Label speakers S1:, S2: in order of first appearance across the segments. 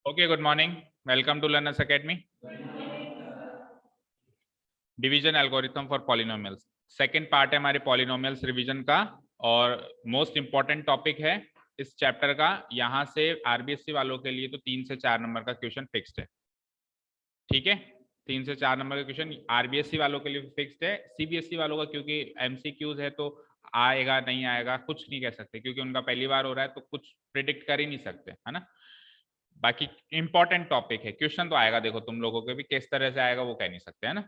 S1: Okay, good morning. Welcome to Learners Academy. Division algorithm for polynomials second part है हमारे polynomials revision का और most important topic है इस चैप्टर का। यहां से आरबीएससी वालों के लिए तो 3 से 4 नंबर का क्वेश्चन फिक्स्ड है। ठीक है, 3 से 4 नंबर का क्वेश्चन आरबीएससी वालों के लिए फिक्स्ड है। सीबीएसई वालों का क्योंकि एमसीक्यूज है तो आएगा नहीं आएगा कुछ नहीं कह सकते, क्योंकि उनका पहली बार हो रहा है तो कुछ प्रिडिक्ट कर ही नहीं सकते, है ना। बाकी इंपॉर्टेंट टॉपिक है, क्वेश्चन तो आएगा, देखो तुम लोगों के भी किस तरह से आएगा वो कह नहीं सकते, है ना।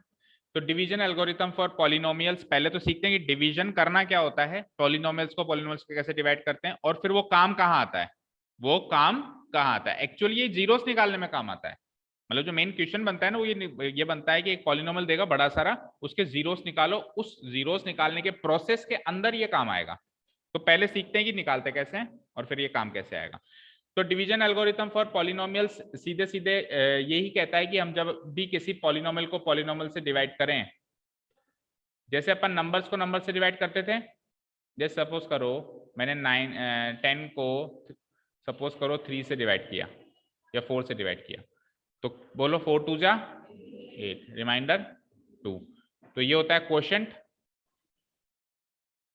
S1: तो डिवीजन एल्गोरिथम फॉर पॉलिनोमियल्स, पहले तो सीखते हैं कि डिवीजन करना क्या होता है, पॉलिनोमियल्स को पॉलिनोमियल्स को कैसे डिवाइड करते हैं, और फिर वो काम कहाँ आता है, वो काम कहाँ आता है। एक्चुअली ये जीरोस निकालने में काम आता है। मतलब जो मेन क्वेश्चन बनता है ना वो ये बनता है कि एक पॉलिनोमियल देगा बड़ा सारा, उसके जीरोस निकालो, उस जीरोस निकालने के प्रोसेस के अंदर ये काम आएगा। तो पहले सीखते हैं कि निकालते कैसे हैं और फिर ये काम कैसे आएगा। तो डिवीजन एल्गोरिथम फॉर पॉलिनोमियल्स सीधे सीधे यही कहता है कि हम जब भी किसी पॉलिनोमियल को पॉलिनोमियल से डिवाइड करें, जैसे अपन नंबर्स को नंबर से डिवाइड करते थे, जैसे सपोज करो मैंने 10 को सपोज करो 3 से डिवाइड किया या 4 से डिवाइड किया, तो बोलो 4 2 जा 8, रिमाइंडर 2। तो ये होता है क्वोशंट,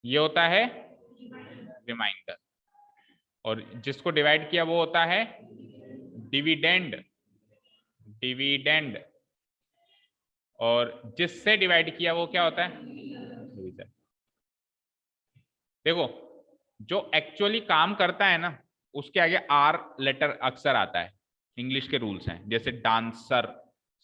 S1: ये होता है रिमाइंडर, और जिसको डिवाइड किया वो होता है डिविडेंड, डिविडेंड, और जिससे डिवाइड किया वो क्या होता है, डिवीजन। देखो जो एक्चुअली काम करता है ना उसके आगे आर लेटर अक्सर आता है, इंग्लिश के रूल्स हैं, जैसे डांसर,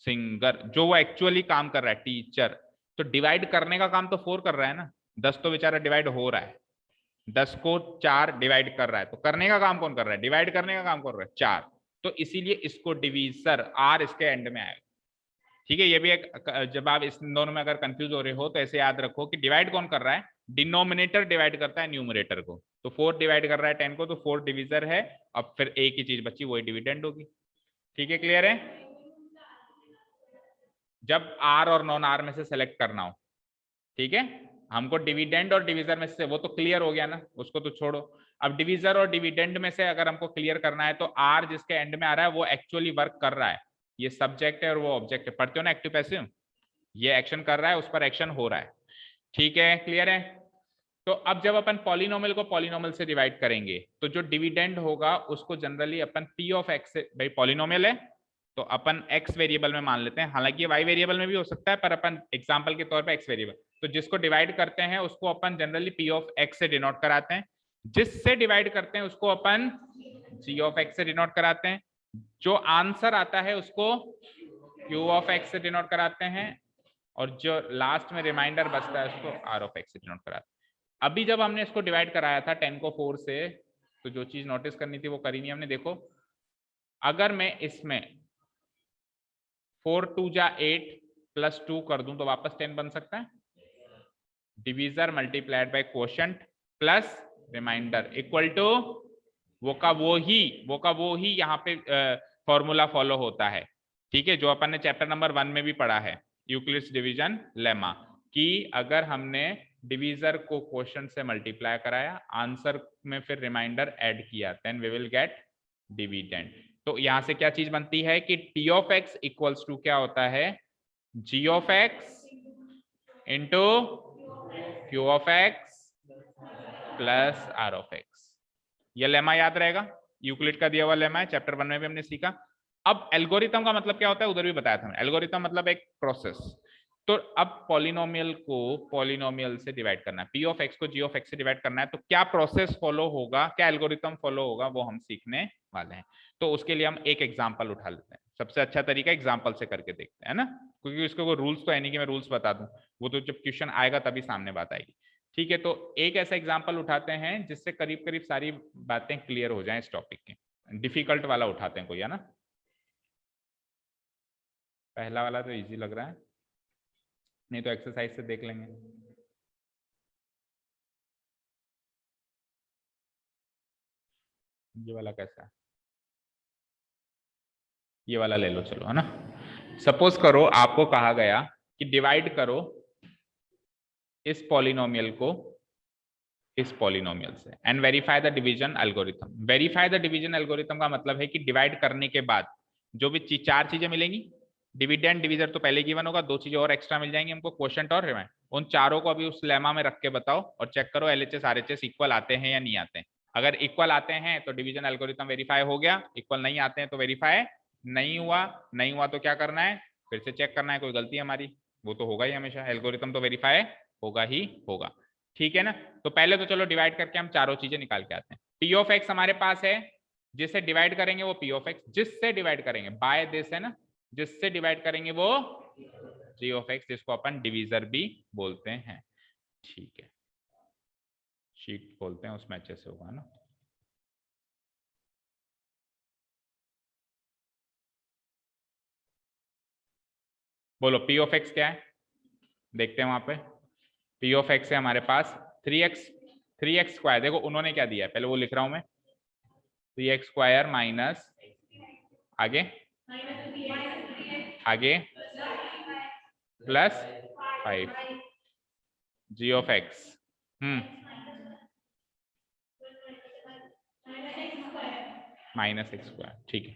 S1: सिंगर, जो वो एक्चुअली काम कर रहा है, टीचर। तो डिवाइड करने का काम तो 4 कर रहा है ना, 10 तो बेचारा डिवाइड हो रहा है, 10 को 4 डिवाइड कर रहा है, तो करने का काम कौन कर रहा है, डिवाइड करने का काम कौन कर रहा है, 4। तो इसीलिए इसको डिवीजर, आर इसके एंड में आएगा। ठीक है, ये भी एक, जब आप इस दोनों में अगर कंफ्यूज हो रहे हो तो ऐसे याद रखो कि डिवाइड कौन कर रहा है, डिनोमिनेटर डिवाइड करता है न्यूमरेटर को। तो 4 डिवाइड कर रहा है 10 को, तो 4 डिविजर है। अब फिर एक ही चीज बची, वही डिविडेंड होगी। ठीक है, क्लियर है। जब आर और नॉन आर में से सेलेक्ट करना हो, ठीक है, हमको डिविडेंड और डिविजर में से, वो तो क्लियर हो गया ना, उसको तो छोड़ो। अब डिविजर और डिविडेंड में से अगर हमको क्लियर करना है, तो आर जिसके एंड में आ रहा है वो एक्चुअली वर्क कर रहा है, ये सब्जेक्ट है और वो ऑब्जेक्ट है। पढ़ते हो ना एक्टिव पैसिव, ये एक्शन कर रहा है, उस पर एक्शन हो रहा है। ठीक है, क्लियर है। तो अब जब अपन पॉलिनोमियल को पॉलिनोमियल से डिवाइड करेंगे तो जो डिविडेंड होगा उसको generally upon P of x से, भाई पॉलिनोमियल है तो अपन एक्स वेरिएबल में मान लेते हैं, हालांकि ये वाई वेरिएबल में भी हो सकता है, पर अपन एग्जांपल के तौर पे एक्स वेरिएबल। तो जिसको डिवाइड करते हैं उसको अपन जनरली पी ऑफ एक्स से डिनोट कराते हैं, जिससे डिवाइड करते हैं उसको अपन जी ऑफ एक्स से डिनोट कराते हैं, जो आंसर आता है उसको क्यू ऑफ एक्स से डिनोट कराते हैं, और जो लास्ट में रिमाइंडर बचता है उसको आर ऑफ एक्स से डिनोट कराते हैं। अभी जब हमने इसको डिवाइड कराया था 10 को 4 से, तो जो चीज नोटिस करनी थी वो करी नहीं हमने। देखो अगर मैं इसमें 4 2 जा 8 प्लस 2 कर दूं तो वापस 10 बन सकता है। Divisor multiplied by quotient plus remainder equal to वो का वो ही यहाँ पे फॉर्मूला फॉलो होता है। ठीक है, जो अपन ने चैप्टर नंबर 1 में भी पढ़ा है, यूक्लिड्स डिवीजन लेमा, कि अगर हमने डिवीजर को क्वोशंट से मल्टीप्लाई कराया, आंसर में फिर रिमाइंडर ऐड किया, then we will get dividend. तो यहां से क्या चीज बनती है कि t of x equals to क्या होता है, g of x into q of x plus r of x. ये लेमा याद रहेगा, यूक्लिड का दिया हुआ लेमा है, चैप्टर 1 में भी हमने सीखा। अब एल्गोरिथम का मतलब क्या होता है, उधर भी बताया था। एल्गोरिथम मतलब एक प्रोसेस। तो अब पॉलिनोमियल को पॉलिनोमियल से डिवाइड करना है, पी ऑफ एक्स को जी ऑफ एक्स से डिवाइड करना है, तो क्या प्रोसेस फॉलो होगा, क्या एल्गोरिथम फॉलो होगा, वो हम सीखने वाले हैं। तो उसके लिए हम एक एग्जांपल उठा लेते हैं, सबसे अच्छा तरीका एग्जांपल से करके देखते हैं ना, क्योंकि इसके कोई रूल्स तो है नहीं कि मैं रूल्स बता दूं, वो तो जब क्वेश्चन आएगा तभी सामने बात आएगी। ठीक है, तो एक ऐसा एग्जांपल उठाते हैं जिससे करीब करीब सारी बातें क्लियर हो जाएं इस टॉपिक की। डिफिकल्ट वाला उठाते हैं कोई, है ना। पहला वाला तो इजी लग रहा है, नहीं तो एक्सरसाइज से देख लेंगे। ये वाला कैसा है, ये वाला ले लो चलो, है ना। सपोज करो आपको कहा गया कि डिवाइड करो इस पॉलिनोमियल को इस पॉलिनोमियल से and verify the division algorithm. Verify the division algorithm का मतलब है कि डिवाइड करने के बाद जो भी चार चीजें मिलेंगी, डिविडेंड डिवीजर तो पहले गिवन होगा, दो चीजें और एक्स्ट्रा मिल जाएंगी हमको, क्वोशिएंट और रिमाइंडर, उन चारों को अभी उस लेमा में रख के बताओ और चेक करो एलएचएस आरएचएस इक्वल आते हैं या नहीं आते हैं। अगर इक्वल आते हैं तो डिवीजन एल्गोरिथम वेरीफाई हो गया, इक्वल नहीं आते हैं तो वेरीफाई नहीं हुआ। नहीं हुआ तो क्या करना है, फिर से चेक करना है कोई गलती है हमारी, वो तो होगा ही हमेशा, एल्गोरिथम तो वेरीफाई होगा ही होगा। ठीक है ना। तो पहले तो चलो डिवाइड करके हम चारों चीजें निकाल के आते हैं। पी ऑफ एक्स हमारे पास है, जिससे डिवाइड करेंगे वो पी ऑफ एक्स, जिससे डिवाइड करेंगे बाय दिस है ना, जिससे डिवाइड करेंगे वो जी ऑफ एक्स, जिसको अपन डिवीजर भी बोलते हैं। ठीक है, शीट बोलते हैं उसमें अच्छे से होगा ना। बोलो पी ऑफ एक्स क्या है, देखते हैं वहां पे। पी ऑफ एक्स है हमारे पास 3x स्क्वायर, देखो उन्होंने क्या दिया है पहले वो लिख रहा हूं मैं, 3x स्क्वायर माइनस आगे आगे plus 5 G of X minus X square. ठीक है,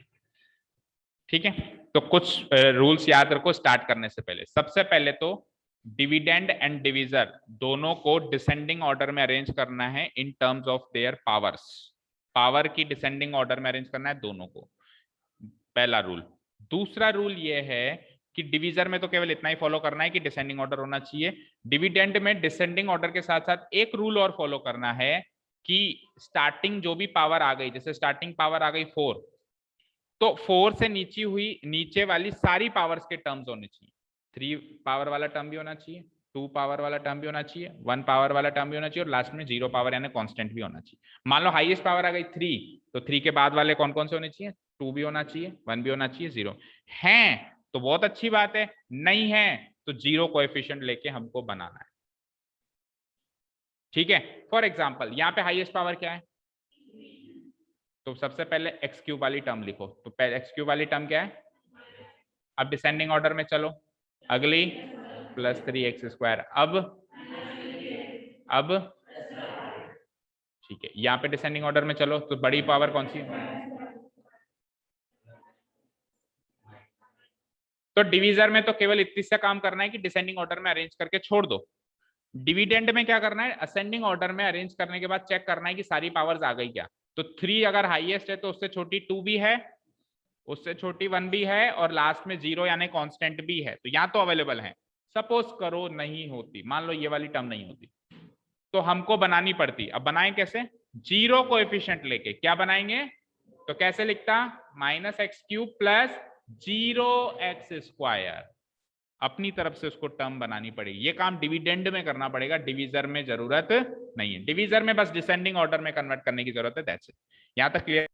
S1: ठीक है। तो कुछ रूल्स याद रखो स्टार्ट करने से पहले। सबसे पहले तो डिविडेंड एंड डिवीजर दोनों को डिसेंडिंग ऑर्डर में अरेंज करना है in terms of their powers. Power की डिसेंडिंग ऑर्डर में अरेंज करना है दोनों को, पहला रूल। दूसरा रूल ये है कि डिवीजर में तो केवल इतना ही फॉलो करना है कि डिसेंडिंग ऑर्डर होना चाहिए। डिविडेंड में डिसेंडिंग ऑर्डर के साथ साथ एक रूल और फॉलो करना है कि स्टार्टिंग जो भी पावर आ गई, जैसे स्टार्टिंग पावर आ गई 4, तो 4 से नीचे वाली सारी पावर्स के टर्म्स होने चाहिए। 3 पावर वाला टर्म भी होना चाहिए, 2 पावर वाला टर्म भी होना चाहिए, 1 पावर वाला टर्म भी होना चाहिए और लास्ट में 0 पावर यानी कांस्टेंट भी होना चाहिए। मान लो हाईएस्ट पावर आ गई 3, तो 3 के बाद वाले कौन कौन से होने चाहिए, 2 भी होना चाहिए, 1 भी होना चाहिए, 0 है तो बहुत अच्छी बात है, नहीं है तो 0 कोएफिशिएंट लेके हमको बनाना है। ठीक है, फॉर एग्जाम्पल यहाँ पे हाईएस्ट पावर क्या है, तो सबसे पहले एक्स क्यूब वाली टर्म लिखो, तो पहले एक्स क्यूब वाली टर्म क्या है। अब डिसेंडिंग ऑर्डर में चलो, अगली प्लस 3x स्क्वायर, अब ठीक है, यहाँ पे डिसेंडिंग ऑर्डर में चलो तो बड़ी पावर कौन सी है, तो डिवीजर में तो केवल इतनी सा काम करना है कि डिसेंडिंग ऑर्डर में अरेंज करके छोड़ दो। डिविडेंड में क्या करना है, असेंडिंग ऑर्डर में अरेंज करने के बाद चेक करना है कि सारी पावर्स आ गई क्या। तो 3 अगर हाईएस्ट है तो उससे छोटी 2 भी है, उससे छोटी 1 भी है और लास्ट में 0 यानी कांस्टेंट भी है, तो यहाँ तो अवेलेबल है। सपोज करो नहीं होती, मान लो ये वाली टर्म नहीं होती, तो हमको बनानी पड़ती। अब बनाएं कैसे, 0 कोएफिशिएंट लेके। क्या बनाएंगे, तो कैसे लिखता, minus x cube plus 0x square, अपनी तरफ से उसको टर्म बनानी पड़ेगी। ये काम डिविडेंड में करना पड़ेगा, डिवीजर में जरूरत नहीं है। डिवीजर में बस डिसेंडिंग ऑर्डर में कन्वर्ट करने की जरूरत है, दैट्स इट। यहां तक clear.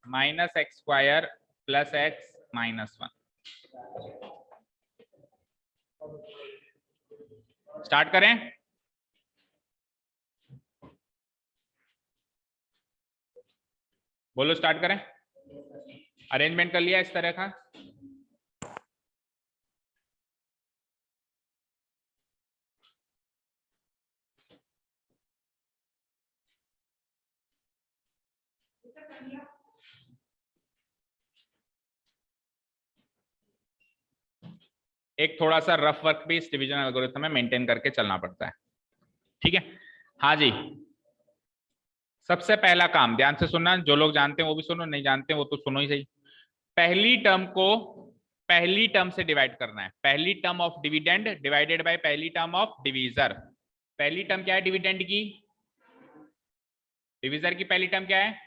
S1: Minus X square plus X minus 1, start करें। बोलो स्टार्ट करें। अरेंजमेंट कर लिया इस तरह का, एक थोड़ा सा रफ वर्क भी इस डिवीजन एल्गोरिथम में मेंटेन करके चलना पड़ता है। ठीक है, हाँ जी। सबसे पहला काम ध्यान से सुनना, जो लोग जानते हैं वो भी सुनो, नहीं जानते वो तो सुनो ही सही। पहली टर्म को पहली टर्म से डिवाइड करना है, पहली term of dividend divided by पहली टर्म ऑफ डिवीजर। पहली टर्म क्या है डिविडेंड की, डिवीजर की पहली टर्म क्या है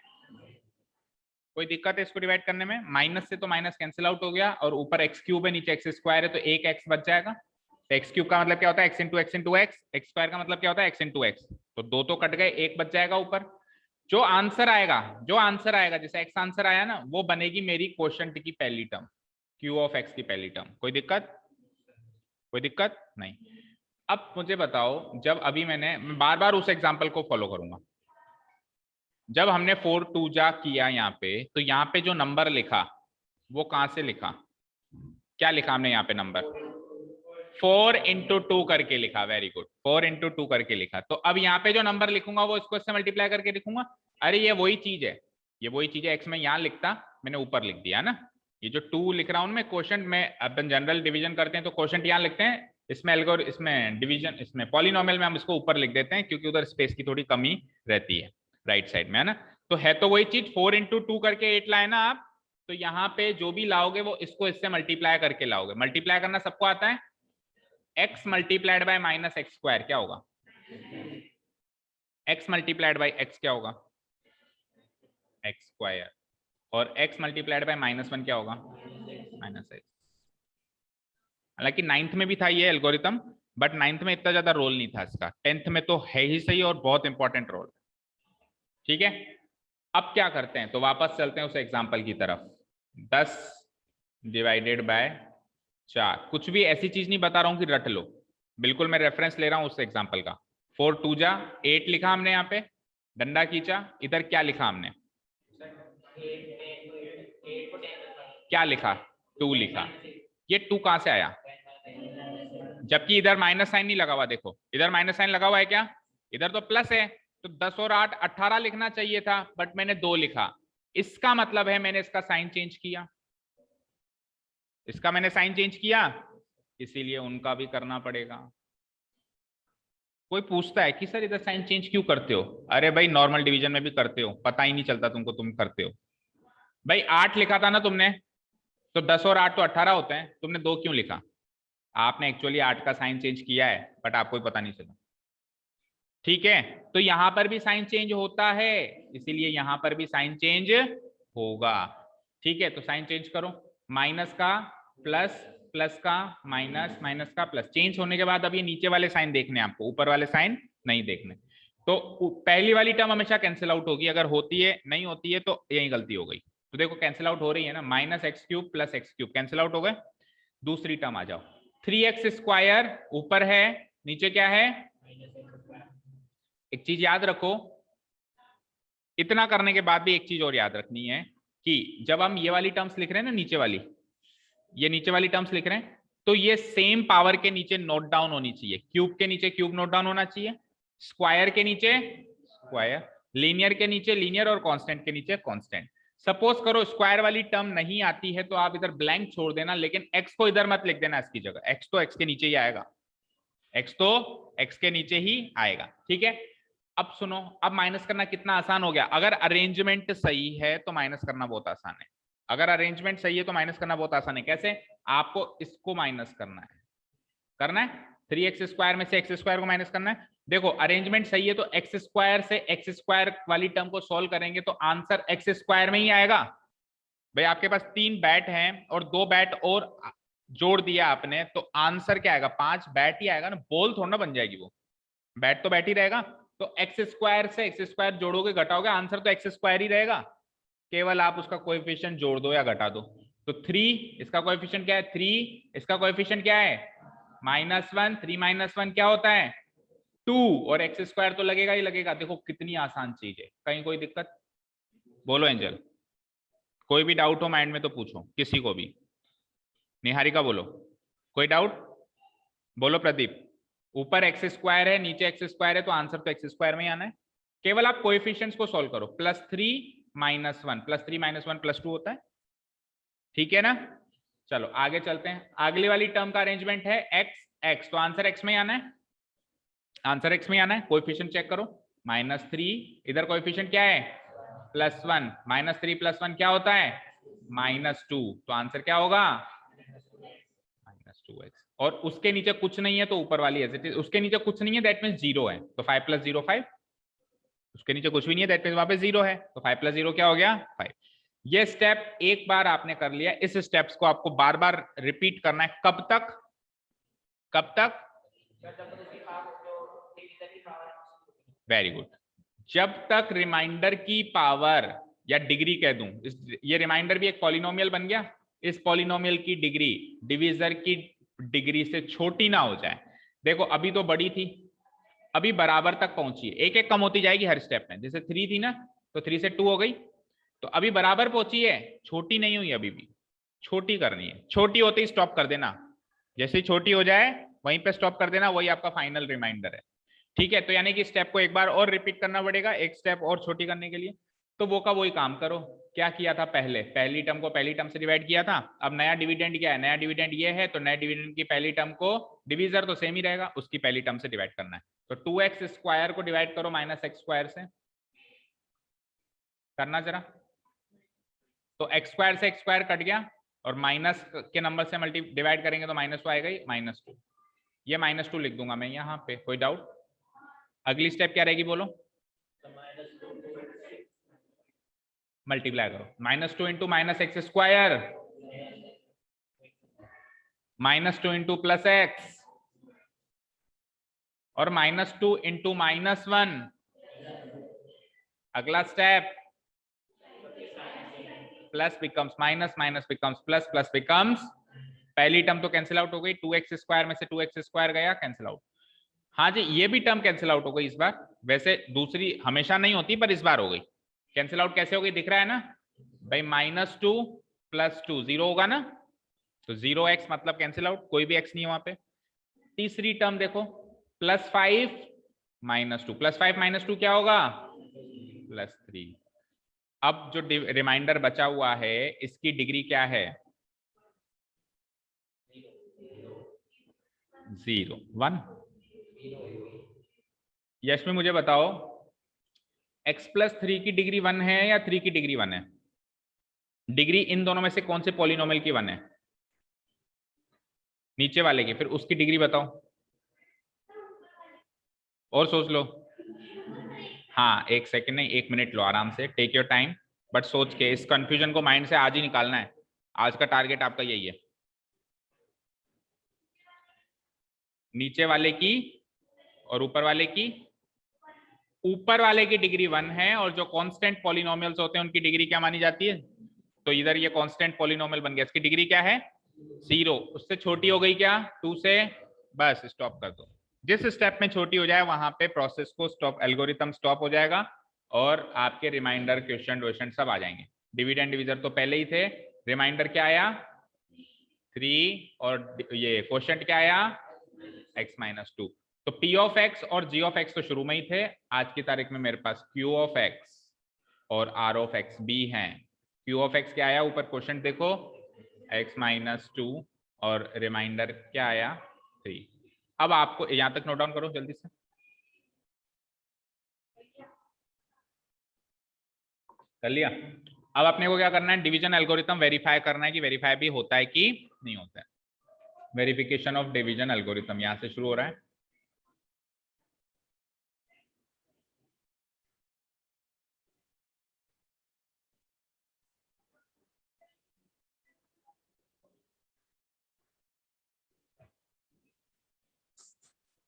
S1: कोई दिक्कत है इसको डिवाइड करने में? माइनस से तो माइनस कैंसिल आउट हो गया और ऊपर एक्स क्यूब है नीचे एक्स स्क्वायर है तो एक एक्स बच जाएगा। तो एक्स क्यूब का मतलब क्या होता है? X into x into x. X square का मतलब क्या होता है? X into x. तो दो तो कट गए, एक बच जाएगा ऊपर। जो आंसर आएगा जैसे एक्स आंसर आया ना, वो बनेगी मेरी क्वोशंट की पहली टर्म, क्यू ऑफ एक्स की पहली टर्म। कोई दिक्कत? कोई दिक्कत नहीं। अब मुझे बताओ, जब अभी मैं बार बार उस एग्जांपल को फॉलो करूंगा। जब हमने 4 2 जा किया यहाँ पे, तो यहाँ पे जो नंबर लिखा वो कहां से लिखा? क्या लिखा हमने यहाँ पे? नंबर 4 इंटू 2 करके लिखा। वेरी गुड, 4 इंटू 2 करके लिखा। तो अब यहाँ पे जो नंबर लिखूंगा वो इसको इससे मल्टीप्लाई करके लिखूंगा। अरे ये वही चीज है, ये वही चीज है। एक्स में यहाँ लिखता, मैंने ऊपर लिख दिया ना। ये जो 2 लिख रहा हूँ मैं, क्वोशंट में अपन जनरल डिवीजन करते हैं तो क्वोशंट यहाँ लिखते हैं, इसमें डिवीजन, इसमें पॉलिनोमियल में हम इसको ऊपर लिख देते हैं क्योंकि उधर स्पेस की थोड़ी कमी रहती है राइट साइड में, है ना। तो है तो वही चीज, 4 इंटू 2 करके 8 लाए ना आप, तो यहाँ पे जो भी लाओगे वो इसको इससे मल्टीप्लाई करके लाओगे। मल्टीप्लाई करना सबको आता है। x multiplied by minus X square क्या होगा? x मल्टीप्लाइड बाय x क्या होगा? X square. और x मल्टीप्लाइड बाय -1 क्या होगा? -x। हालांकि 9th में भी था ये एल्गोरिथम, बट 9th में इतना ज्यादा रोल नहीं था इसका, 10th में तो है ही सही और बहुत इंपॉर्टेंट रोल। ठीक है, अब क्या करते हैं, तो वापस चलते हैं उस एग्जाम्पल की तरफ। 10 डिवाइडेड बाय 4, कुछ भी ऐसी चीज नहीं बता रहा हूं कि रट लो, बिल्कुल मैं रेफरेंस ले रहा हूं उस एग्जाम्पल का। 4 2 जा 8 लिखा हमने यहाँ पे, डंडा खींचा, इधर क्या लिखा हमने? क्या लिखा? 2 लिखा। ये 2 कहां से आया? जबकि इधर माइनस साइन नहीं लगा हुआ, देखो इधर माइनस साइन लगा हुआ है क्या? इधर तो प्लस है, तो 10 और 8 18 लिखना चाहिए था, बट मैंने 2 लिखा। इसका मतलब है मैंने इसका साइन चेंज किया, इसका मैंने साइन चेंज किया, इसीलिए उनका भी करना पड़ेगा। कोई पूछता है कि सर इधर साइन चेंज क्यों करते हो? अरे भाई नॉर्मल डिवीजन में भी करते हो, पता ही नहीं चलता तुमको, तुम करते हो। भाई 8 लिखा था ना तुमने, तो 10 और 8 तो 18 होते हैं, तुमने 2 क्यों लिखा? आपने एक्चुअली 8 का साइन चेंज किया है, बट आपको पता नहीं चला। ठीक है, तो यहां पर भी साइन चेंज होता है, इसीलिए यहां पर भी साइन चेंज होगा। ठीक है, तो साइन चेंज करो, माइनस का प्लस, प्लस का माइनस, माइनस का प्लस। चेंज होने के बाद अब ये नीचे वाले साइन देखने आपको, ऊपर वाले साइन नहीं देखने। तो पहली वाली टर्म हमेशा कैंसिल आउट होगी, अगर होती है, नहीं होती है तो यही गलती हो गई। तो देखो कैंसिल आउट हो रही है ना, -x³ plus x³ cancel out हो गए। दूसरी टर्म आ जाओ, 3x² ऊपर है, नीचे क्या है? एक चीज याद रखो, इतना करने के बाद भी एक चीज और याद रखनी है कि जब हम ये वाली टर्म्स लिख रहे हैं ना, नीचे वाली, ये नीचे वाली टर्म्स लिख रहे हैं, तो ये सेम पावर के नीचे नोट डाउन होनी चाहिए। क्यूब के नीचे क्यूब नोट डाउन होना चाहिए, स्क्वायर के नीचे स्क्वायर, लीनियर के नीचे लीनियर और कांस्टेंट के नीचे कांस्टेंट। सपोज करो स्क्वायर वाली टर्म नहीं आती है तो आप इधर ब्लैंक छोड़ देना, लेकिन एक्स को इधर मत लिख देना इसकी जगह, एक्स तो एक्स के नीचे ही आएगा, एक्स तो एक्स के नीचे ही आएगा। ठीक है, अब सुनो, अब माइनस करना कितना आसान हो गया। अगर अरेंजमेंट सही है तो माइनस करना बहुत आसान है, अगर अरेंजमेंट सही है तो माइनस करना बहुत आसान है। कैसे? आपको इसको माइनस करना है 3x² में से x² को माइनस करना है। देखो अरेंजमेंट सही है तो x² से x² वाली टर्म को सॉल्व करेंगे तो आंसर x² में ही आएगा। भाई आपके पास 3 बैट हैं और 2 बैट और जोड़ दिया आपने, तो आंसर क्या आएगा? 5 बैट ही आएगा ना, बॉल थोड़ा ना बन जाएगी वो, बैट तो बैट ही रहेगा। तो x² से x² जोड़ोगे घटाओगे, आंसर तो x² ही रहेगा, केवल आप उसका कोएफिशिएंट जोड़ दो या घटा दो। तो 3 इसका कोएफिशिएंट क्या है? 3 इसका कोएफिशिएंट क्या है? -1। 3 - 1 क्या होता है? 2, और x² तो लगेगा ही लगेगा। देखो कितनी आसान चीज है, कहीं कोई दिक्कत? बोलो एंजल, कोई भी डाउट हो माइंड में तो पूछो, किसी को भी। निहारिका बोलो, कोई डाउट? बोलो प्रदीप। ऊपर x² है, नीचे x² है, तो आंसर तो x² में ही आना है। केवल आप कोएफिशिएंट्स को सॉल्व करो, +3 - 1, +3 - 1 +2 होता है। ठीक है ना, चलो आगे चलते हैं। अगली वाली टर्म का अरेंजमेंट है x, तो आंसर x में आना है, आंसर x में आना है। कोएफिशिएंट चेक करो, -3, इधर कोएफिशिएंट क्या है? +1, -3 + 1 क्या होता है? -2, तो आंसर क्या होगा? -2x। और उसके नीचे कुछ नहीं है तो ऊपर वाली है, उसके नीचे कुछ नहीं है दैट मींस 0 है, तो 5 + 0 5। उसके नीचे कुछ भी नहीं है दैट मींस वहां पे 0 है, तो 5 + 0 क्या हो गया? 5। ये स्टेप एक बार आपने कर लिया, इस स्टेप्स को आपको बार बार रिपीट करना है। कब तक? कब तक? Very good. जब तक रिमाइंडर की पावर या डिग्री कह दूं, ये रिमाइंडर भी एक पॉलिनोमियल बन गया, इस पॉलिनोमियल की डिग्री डिवीजर की डिग्री से छोटी ना हो जाए। देखो अभी तो बड़ी थी, अभी बराबर तक पहुंची है, एक एक कम होती जाएगी हर स्टेप में। जैसे 3 थी ना, तो 3 से 2 हो गई, तो अभी बराबर पहुंची है, छोटी नहीं हुई, अभी भी छोटी करनी है। छोटी होते ही स्टॉप कर देना, जैसे ही छोटी हो जाए वहीं पे स्टॉप कर देना, वही आपका फाइनल रिमाइंडर है। ठीक है, तो यानी कि स्टेप को एक बार और रिपीट करना पड़ेगा, एक स्टेप और छोटी करने के लिए। तो वो का वही काम करो, क्या किया था पहले, पहली टर्म को पहली टर्म से डिवाइड किया था। अब नया डिविडेंड क्या है, नया डिविडेंड ये है, तो नए डिविडेंड की पहली टर्म को, डिवीजर तो सेम ही रहेगा, उसकी पहली टर्म से डिवाइड करना है। तो 2x स्क्वायर को डिवाइड करो -x स्क्वायर से, करना जरा। तो x स्क्वायर से x स्क्वायर कट गया, और माइनस के नंबर से मल्टी डिवाइड करेंगे तो -2 आएगा ही, -2। ये -2 लिख दूंगा मैं यहाँ पे, कोई डाउट? अगली स्टेप क्या रहेगी बोलो? मल्टीप्लाई करो, -2 into -x square, -2 into +x, और -2 इंटू -1। अगला step, plus becomes minus, minus becomes plus, plus becomes, पहली टर्म तो कैंसिल आउट हो गई, 2x स्क्वायर में से 2x स्क्वायर गया, कैंसिल आउट। हाँ जी, ये भी टर्म कैंसिल आउट हो गई इस बार, वैसे दूसरी हमेशा नहीं होती पर इस बार हो गई। कैंसिल आउट कैसे हो गई, दिख रहा है ना भाई, -2 + 2 0 होगा ना, तो 0x मतलब कैंसिल आउट, कोई भी x नहीं है वहां पे। तीसरी टर्म देखो, +5 -2, +5 -2 क्या होगा, +3। अब जो रिमाइंडर बचा हुआ है इसकी डिग्री क्या है, 0 1। यश में मुझे बताओ, x + 3 की डिग्री 1 है या 3 की डिग्री 1 है? डिग्री इन दोनों में से कौन से पॉलिनोमियल की 1 है? नीचे वाले की, फिर उसकी डिग्री बताओ और सोच लो। हाँ, 1 सेकंड नहीं, 1 मिनट लो आराम से, टेक योर टाइम, बट सोच के, इस कंफ्यूजन को माइंड से आज ही निकालना है। आज का टारगेट आपका यही है। नीचे वाले की और ऊपर वाले की, ऊपर वाले की डिग्री 1 है, और जो कांस्टेंट पॉलिनोमियल्स होते हैं उनकी डिग्री क्या मानी जाती है? तो इधर ये कांस्टेंट पॉलिनोमियल बन गया, इसकी डिग्री क्या है, 0। उससे छोटी हो गई क्या, 2 से, बस स्टॉप कर दो। जिस स्टेप में छोटी हो जाए वहां पे प्रोसेस को स्टॉप, एल्गोरिथम स्टॉप हो जाएगा, और आपके रिमाइंडर क्वेश्चन वोश्चन सब आ जाएंगे। डिविडेंड डिवीजर तो पहले ही थे, रिमाइंडर क्या आया, 3, और ये क्वेश्चन क्या आया, x - 2। तो p ऑफ x और g ऑफ x तो शुरू में ही थे, आज की तारीख में मेरे पास q ऑफ x और r ऑफ x भी हैं। q ऑफ x क्या आया, ऊपर क्वेश्चन देखो, x - 2, और रिमाइंडर क्या आया, 3। अब आपको यहां तक नोट डाउन करो जल्दी से। कर लिया? अब अपने को क्या करना है, डिवीजन एल्गोरिथम वेरीफाई करना है कि वेरीफाई भी होता है कि नहीं होता है। वेरिफिकेशन ऑफ डिवीजन एल्गोरिथम यहां से शुरू हो रहा है।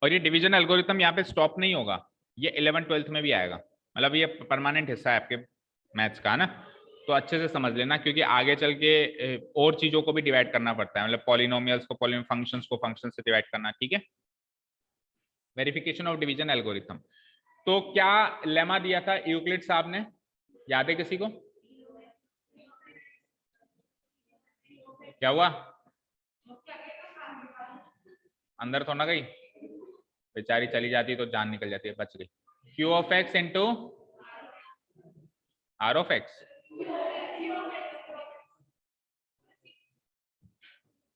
S1: और ये डिवीजन एल्गोरिथम यहाँ पे स्टॉप नहीं होगा, ये 11th-12th में भी आएगा, मतलब ये परमानेंट हिस्सा है आपके मैथ्स का ना। तो अच्छे से समझ लेना, क्योंकि आगे चल के और चीजों को भी डिवाइड करना पड़ता है, मतलब पॉलिनोमियल्स को फंक्शंस को फंक्शन से डिवाइड करना। ठीक है, वेरिफिकेशन ऑफ डिवीजन एल्गोरिथम। तो क्या लेमा दिया था यूक्लिड साहब ने, याद है किसी को? क्या हुआ, अंदर तो ना गई, बेचारी चली जाती तो जान निकल जाती है, बच गई। Q of x into R of x,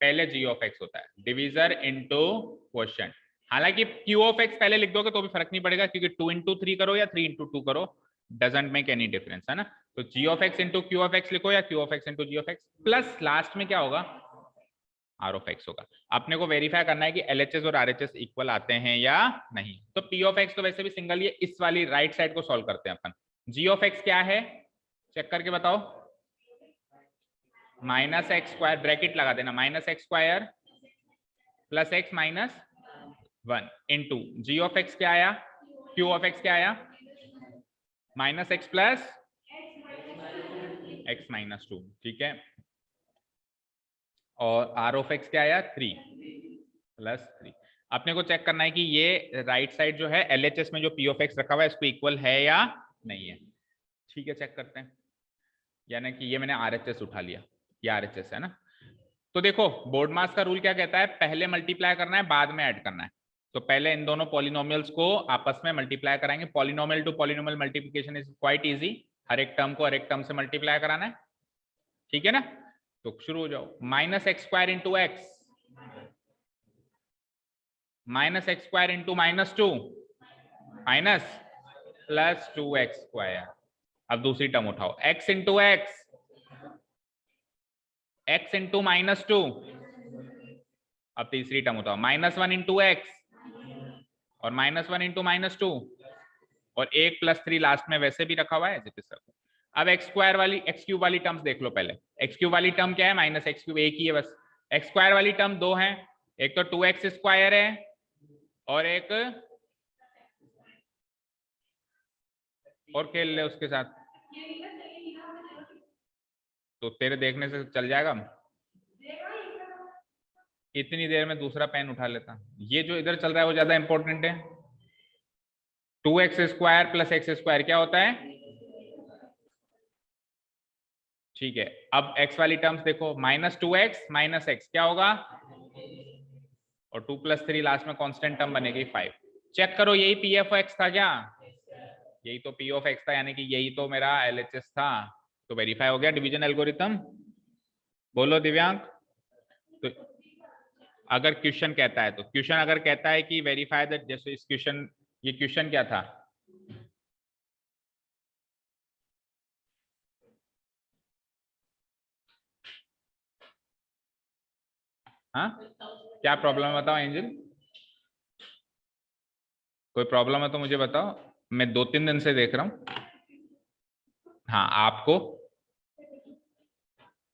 S1: पहले G ऑफ x होता है, डिवीजर इंटू क्वोशिएंट। हालांकि Q ऑफ x पहले लिख दोगे तो भी फर्क नहीं पड़ेगा, क्योंकि 2 इंटू 3 करो या 3 इंटू 2 करो, डजेंट मेक एनी डिफरेंस, है ना। तो G of x into Q of x लिखो, या Q of x into G of x, plus last में क्या होगा, R ऑफ x होगा। अपने को वेरीफाई करना है कि LHS और RHS इक्वल आते हैं या नहीं। तो P ऑफ x तो वैसे भी सिंगल ही है, इस वाली राइट साइड को सॉल्व करते हैं अपन। G ऑफ x क्या है, चेक करके बताओ, माइनस एक्स स्क्वायर, ब्रैकेट लगा देना, minus X square plus X minus 1 into G of X क्या आया, क्यू ऑफ एक्स क्या आया, minus X plus X minus 2, ठीक है। और आर ऑफ एक्स क्या आया 3 प्लस 3। अपने को चेक करना है कि ये राइट साइड जो है LHS में जो पी ऑफ एक्स रखा हुआ है इसको इक्वल है या नहीं है, ठीक है। चेक करते हैं, यानी कि ये मैंने RHS उठा लिया, ये RHS है ना। तो देखो बोर्ड मास का रूल क्या कहता है, पहले मल्टीप्लाई करना है बाद में ऐड करना है। तो पहले इन दोनों पॉलिनोमियल्स को आपस में मल्टीप्लाई कराएंगे। Polynomial to polynomial multiplication is quite easy, हर एक टर्म को हर एक टर्म से मल्टीप्लाई कराना है, ठीक है ना। तो शुरू हो जाओ, minus X square into x, minus X square into minus 2 minus plus 2x square. अब दूसरी टर्म उठाओ, x into x, x into minus 2। अब तीसरी टर्म उठाओ, माइनस 1 इंटू एक्स और माइनस 1 इंटू माइनस 2 और 1 प्लस 3 लास्ट में वैसे भी रखा हुआ है सर। अब एक्स स्क्वायर वाली एक्स क्यूब वाली टर्म्स देख लो पहले। एक्स क्यूब वाली टर्म क्या है, माइनस एक्स क्यूब, एक ही है बस। एक्स स्क्वायर वाली टर्म दो है, एक तो 2x स्क्वायर है और एक और खेल ले उसके साथ, तो तेरे देखने से चल जाएगा। इतनी देर में दूसरा पेन उठा लेता। ये जो इधर चल रहा है वो ज्यादा इंपॉर्टेंट है। 2x square plus x square क्या होता है, ठीक है। अब x वाली टर्म्स देखो, माइनस 2x माइनस एक्स क्या होगा, और 2 प्लस 3 लास्ट में कांस्टेंट टर्म बनेगी 5। चेक करो, यही पी एफ एक्स था क्या, यही तो पी ऑफ एक्स था, यानी कि यही तो मेरा LHS था। तो वेरीफाई हो गया डिवीजन एल्गोरिथम, बोलो दिव्यांग। तो अगर क्वेश्चन कहता है, तो क्वेश्चन अगर कहता है कि वेरीफाई दैट, जैसे इस क्वेश्चन, ये क्वेश्चन क्या था, हाँ क्या प्रॉब्लम है बताओ एंजल, कोई प्रॉब्लम है तो मुझे बताओ, मैं 2-3 दिन से देख रहा हूँ। हाँ आपको,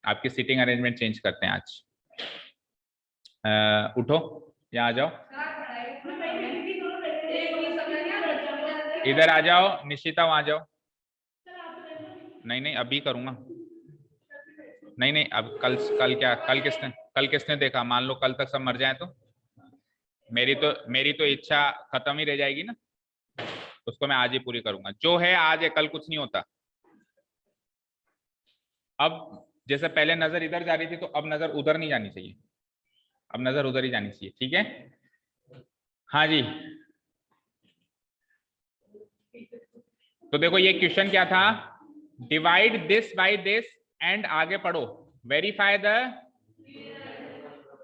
S1: आपकी सीटिंग अरेंजमेंट चेंज करते हैं आज। उठो, यहाँ आ जाओ, इधर आ जाओ, निशिता वहां जाओ। नहीं नहीं अभी करूंगा, नहीं नहीं अब कल क्या, कल किसने देखा, मान लो कल तक सब मर जाए तो मेरी तो इच्छा खत्म ही रह जाएगी ना। उसको मैं आज ही पूरी करूंगा, जो है आज है, कल कुछ नहीं होता। अब जैसे पहले नजर इधर जा रही थी, तो अब नजर उधर नहीं जानी चाहिए, अब नजर उधर ही जानी चाहिए, ठीक है। हाँ जी, तो देखो ये क्वेश्चन क्या था, divide this by this and आगे पढ़ो, वेरीफाई द,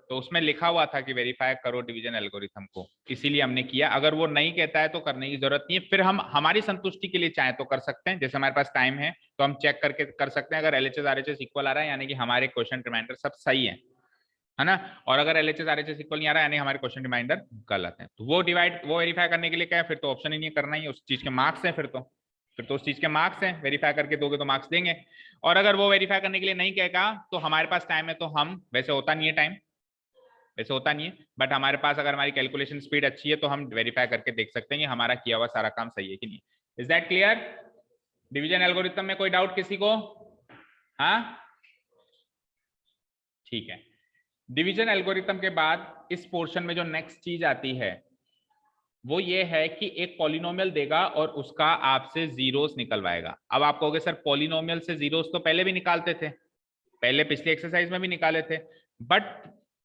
S1: तो उसमें लिखा हुआ था कि वेरीफाई करो डिवीजन एल्गोरिथम को, इसीलिए हमने किया। अगर वो नहीं कहता है तो करने की जरूरत नहीं है, फिर हम हमारी संतुष्टि के लिए चाहे तो कर सकते हैं, जैसे हमारे पास टाइम है तो हम चेक करके कर सकते हैं। अगर LHS RHS इक्वल आ रहा है यानी कि हमारे क्वेश्चन रिमाइंडर सब सही है ना। और अगर LHS RHS इक्वल नहीं आ रहा है यानी हमारे क्वेश्चन रिमाइंडर गलत है। तो वो वेरीफाई करने के लिए क्या है, फिर तो ऑप्शन ही नहीं करना ही, उस चीज के मार्क्स है, फिर तो उस चीज के मार्क्स हैं, वेरीफाई करके दोगे तो मार्क्स देंगे। और अगर वो वेरीफाई करने के लिए नहीं कहेगा तो हमारे पास टाइम है, तो हम, वैसे होता नहीं है टाइम, वैसे होता नहीं है, बट हमारे पास अगर हमारी कैलकुलेशन स्पीड अच्छी है तो हम वेरीफाई करके देख सकते हैं कि हमारा किया हुआ सारा काम सही है कि नहीं। Is that clear. Division algorithm में कोई डाउट किसी को, हाँ ठीक है। डिवीजन एल्गोरिथम के बाद इस पोर्शन में जो नेक्स्ट चीज आती है वो ये है कि एक पॉलिनोमियल देगा और उसका आपसे जीरोस निकलवाएगा। अब आप कहोगे सर पॉलिनोमियल से जीरोस तो पहले भी निकालते थे, पहले पिछली एक्सरसाइज में भी निकाले थे, बट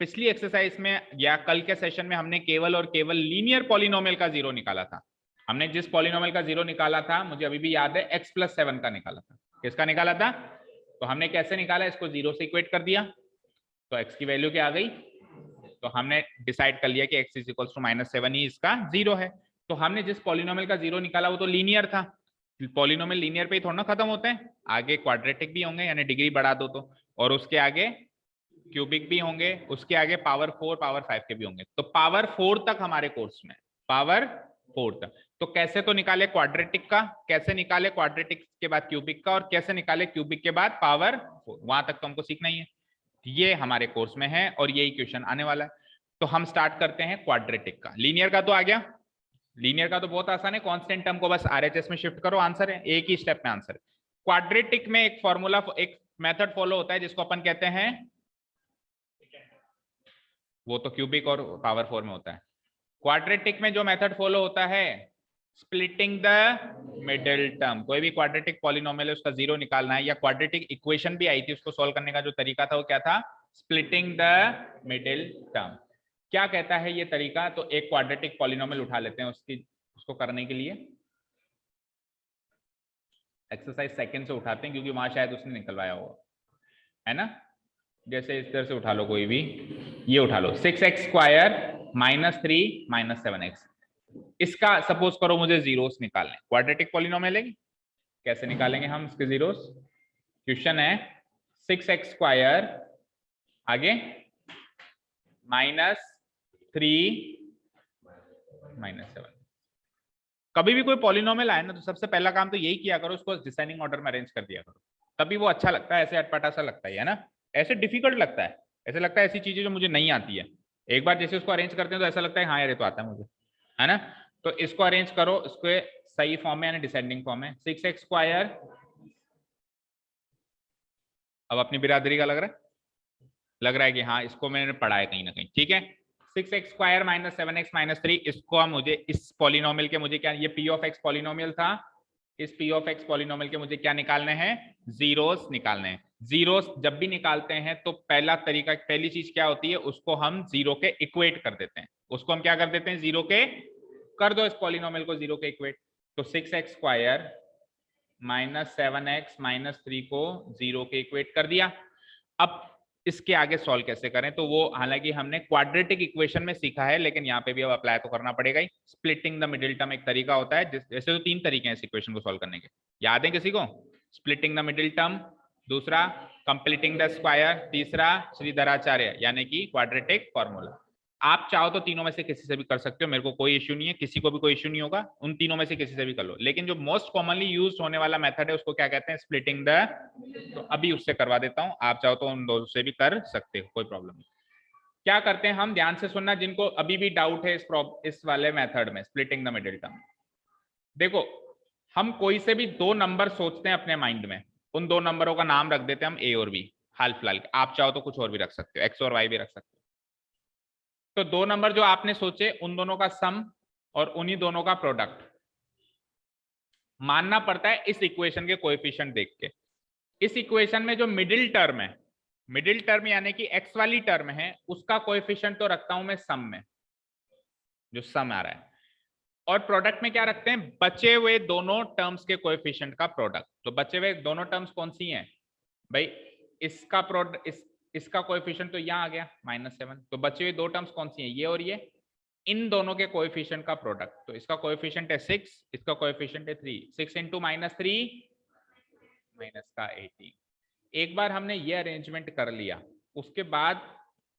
S1: पिछली एक्सरसाइज में या कल के सेशन में हमने केवल और केवल लीनियर पॉलिनोमियल का जीरो निकाला था। हमने जिस पॉलिनोमियल का जीरो निकाला था मुझे अभी भी याद है, x+7 का निकाला था। किसका निकाला था, तो हमने कैसे निकाला, इसको जीरो से इक्वेट कर दिया तो x की वैल्यू क्या आ गई, तो हमने डिसाइड कर लिया कि x इज इक्वल्स टू -7 ही इसका जीरो है। तो हमने जिस पॉलिनोमियल का जीरो निकाला वो तो लीनियर था, पॉलिनोमियल लीनियर पे ही थोड़ा ना खत्म होते हैं, आगे क्वाड्रेटिक भी होंगे यानी डिग्री बढ़ा दो तो, और उसके आगे क्यूबिक भी होंगे, उसके आगे पावर 4 पावर 5 के भी होंगे। तो पावर 4 तक हमारे कोर्स में, पावर 4 तक, तो कैसे तो निकाले क्वाड्रेटिक का, कैसे निकाले क्वाड्रेटिक के बाद क्यूबिक का, और कैसे निकाले क्यूबिक के बाद पावर 4, वहां तक तो हमको सीखना ही है। ये हमारे कोर्स में है और यही क्वेश्चन आने वाला है। तो हम स्टार्ट करते हैं क्वाड्रेटिक का। लीनियर का तो आ गया, लीनियर का तो बहुत आसान है, कांस्टेंट टर्म को बस आरएचएस में शिफ्ट करो, आंसर है, एक ही स्टेप में आंसर है। क्वाड्रेटिक में एक फॉर्मूला, एक मेथड फॉलो होता है जिसको अपन कहते हैं, वो तो क्यूबिक और पावर 4 में होता है। क्वाड्रेटिक में जो मेथड फॉलो होता है, स्प्लिटिंग द मिडिल टर्म। कोई भी क्वाड्रेटिक पॉलिनोमियल है उसका जीरो निकालना है, या क्वाड्रेटिक इक्वेशन भी आई थी, उसको सॉल्व करने का जो तरीका था वो क्या था, स्प्लिटिंग द मिडिल टर्म। क्या कहता है ये तरीका, तो एक क्वाड्रेटिक पॉलिनोमियल उठा लेते हैं, उसको करने के लिए एक्सरसाइज सेकंड से उठाते हैं, क्योंकि वहां शायद उसने निकलवाया होगा, है ना। जैसे इस तरह से उठा लो कोई भी, ये उठा लो 6x स्क्वायर -3 -7x। इसका सपोज करो मुझे जीरोस निकालने, क्वाड्रेटिक पॉलिनोमियल है, कैसे निकालेंगे हम इसके जीरोस। क्वेश्चन है 6x स्क्वायर आगे -3 -7। कभी भी कोई पॉलिनोमियल आए ना तो सबसे पहला काम तो यही किया करो, उसको डिसेंडिंग ऑर्डर में अरेंज कर दिया करो, तभी वो अच्छा लगता है। ऐसे अटपटा सा लगता है ना, ऐसे डिफिकल्ट लगता है, ऐसे लगता है ऐसी चीजें जो मुझे नहीं आती है, एक बार जैसे उसको अरेंज करते हैं तो ऐसा लगता है हाँ यार ये तो आता है मुझे, है ना। तो इसको अरेंज करो, इसको सही फॉर्म में यानी डिसेंडिंग फॉर्म में। 6x स्क्वायर, अब अपनी बिरादरी का लग रहा है कि हाँ इसको मैंने पढ़ा है कहीं ना कहीं, ठीक है। 6x स्क्वायर -7x -3, इसको मुझे इस पॉलिनोमियल के, मुझे क्या, ये p ऑफ x पॉलिनोमियल था, इस p ऑफ x पॉलिनोमियल के मुझे क्या निकालने हैं, जीरोस निकालने हैं। जीरोस जब भी निकालते हैं तो पहला तरीका, पहली चीज क्या होती है, उसको हम जीरो के इक्वेट कर देते हैं, उसको हम क्या कर देते हैं, जीरो के कर दो इस पॉलिनोमियल को जीरो के इक्वेट। तो 6x स्क्वायर -7x -3 को जीरो के इक्वेट कर दिया। अब इसके आगे सॉल्व कैसे करें, तो वो हालांकि हमने क्वाड्रेटिक इक्वेशन में सीखा है, लेकिन यहाँ पे भी अब अप्लाई तो करना पड़ेगा ही। स्प्लिटिंग द मिडिल टर्म एक तरीका होता है, जैसे तो तीन तरीके हैं इस इक्वेशन को सॉल्व करने के, याद है किसी को, स्प्लिटिंग द मिडिल टर्म, दूसरा कंप्लीटिंग द स्क्वायर, तीसरा श्रीधराचार्य यानी कि क्वाड्रेटिक फॉर्मूला। आप चाहो तो तीनों में से किसी से भी कर सकते हो, मेरे को कोई इश्यू नहीं है, किसी को भी कोई इश्यू नहीं होगा, उन तीनों में से किसी से भी कर लो, लेकिन जो मोस्ट कॉमनली यूज होने वाला मेथड है उसको क्या कहते हैं, स्प्लिटिंग द। तो अभी उससे करवा देता हूं, आप चाहो तो उन दो से भी कर सकते हो, कोई प्रॉब्लम नहीं। क्या करते हैं हम, ध्यान से सुनना, जिनको अभी भी डाउट है इस वाले मेथड में, स्प्लिटिंग द मिडिल टर्म। देखो, हम कोई से भी दो नंबर सोचते हैं अपने माइंड में, उन दो नंबरों का नाम रख देते हैं हम ए और बी, हाल फिलहाल, आप चाहो तो कुछ और भी रख सकते हो, एक्स और वाई भी रख सकते हो। तो दो नंबर जो आपने सोचे उन दोनों का सम और उन्हीं दोनों का प्रोडक्ट मानना पड़ता है इस इक्वेशन के कोएफिशिएंट देख के। इस इक्वेशन में जो मिडिल टर्म है, मिडिल टर्म यानी कि एक्स वाली टर्म है, उसका कोएफिशिएंट तो रखता हूं मैं सम में, जो सम आ रहा है, और प्रोडक्ट में क्या रखते हैं, बचे हुए दोनों टर्म्स के कोएफिशिएंट का प्रोडक्ट। तो बचे हुए दोनों टर्म्स कौन सी हैं भाई, इसका प्रोडक्ट, इसका कोएफिशिएंट तो यहाँ आ गया -7, तो बचे हुए दो टर्म्स कौन सी हैं, ये और ये, इन दोनों के कोएफिशिएंट का प्रोडक्ट। तो इसका कोएफिशिएंट है 6, इसका कोएफिशिएंट है 3, 6 इंटू -3 माइनस का 18। एक बार हमने ये अरेंजमेंट कर लिया, उसके बाद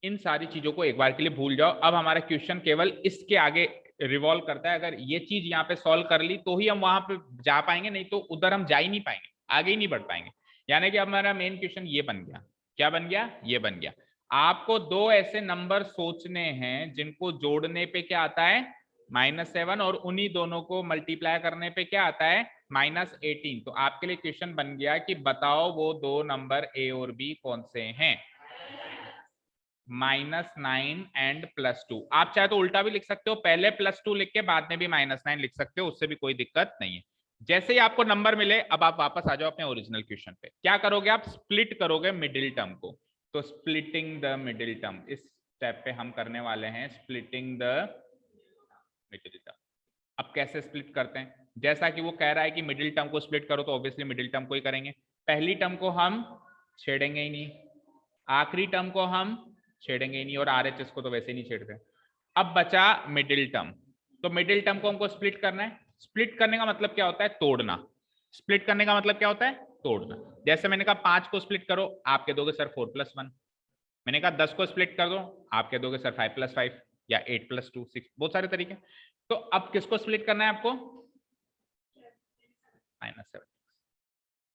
S1: इन सारी चीजों को एक बार के लिए भूल जाओ। अब हमारा क्वेश्चन केवल इसके आगे रिवॉल्व करता है, अगर ये चीज यहाँ पे सॉल्व कर ली तो ही हम वहां पे जा पाएंगे, नहीं तो उधर हम जा ही नहीं पाएंगे, आगे ही नहीं बढ़ पाएंगे। यानी कि अब हमारा मेन क्वेश्चन ये बन गया, क्या बन गया, ये बन गया, आपको दो ऐसे नंबर सोचने हैं जिनको जोड़ने पे क्या आता है -7, और उन्हीं दोनों को मल्टीप्लाई करने पे क्या आता है -18। तो आपके लिए क्वेश्चन बन गया कि बताओ वो दो नंबर ए और बी कौन से हैं, -9 एंड +2। आप चाहे तो उल्टा भी लिख सकते हो, पहले +2 लिख के बाद में भी -9 लिख सकते हो, उससे भी कोई दिक्कत नहीं है। जैसे ही आपको नंबर मिले, अब आप वापस आ जाओ अपने ओरिजिनल क्वेश्चन पे। क्या करोगे आप, स्प्लिट करोगे मिडिल टर्म को। तो स्प्लिटिंग द मिडिल टर्म, इस स्टेप पे हम करने वाले हैं स्प्लिटिंग द मिडिल टर्म। अब कैसे स्प्लिट करते हैं, जैसा कि वो कह रहा है कि मिडिल टर्म को स्प्लिट करो, तो ऑब्वियसली मिडिल टर्म को ही करेंगे। पहली टर्म को हम छेड़ेंगे ही नहीं, आखिरी टर्म को हम छेड़ेंगे ही नहीं, और आरएचएस को तो वैसे ही नहीं छेड़ते। अब बचा मिडिल टर्म, तो मिडिल टर्म को हमको स्प्लिट करना है। स्प्लिट करने का मतलब क्या होता है, तोड़ना। स्प्लिट करने का मतलब क्या होता है, तोड़ना। जैसे मैंने कहा 5 को स्प्लिट करो, आप कह दोगे सर 4 + 1। मैंने कहा 10 को स्प्लिट कर दो, आप कह दोगे सर 5 + 5 या 8 + 2 6, बहुत सारे तरीके। तो अब किसको स्प्लिट करना है आपको? -7।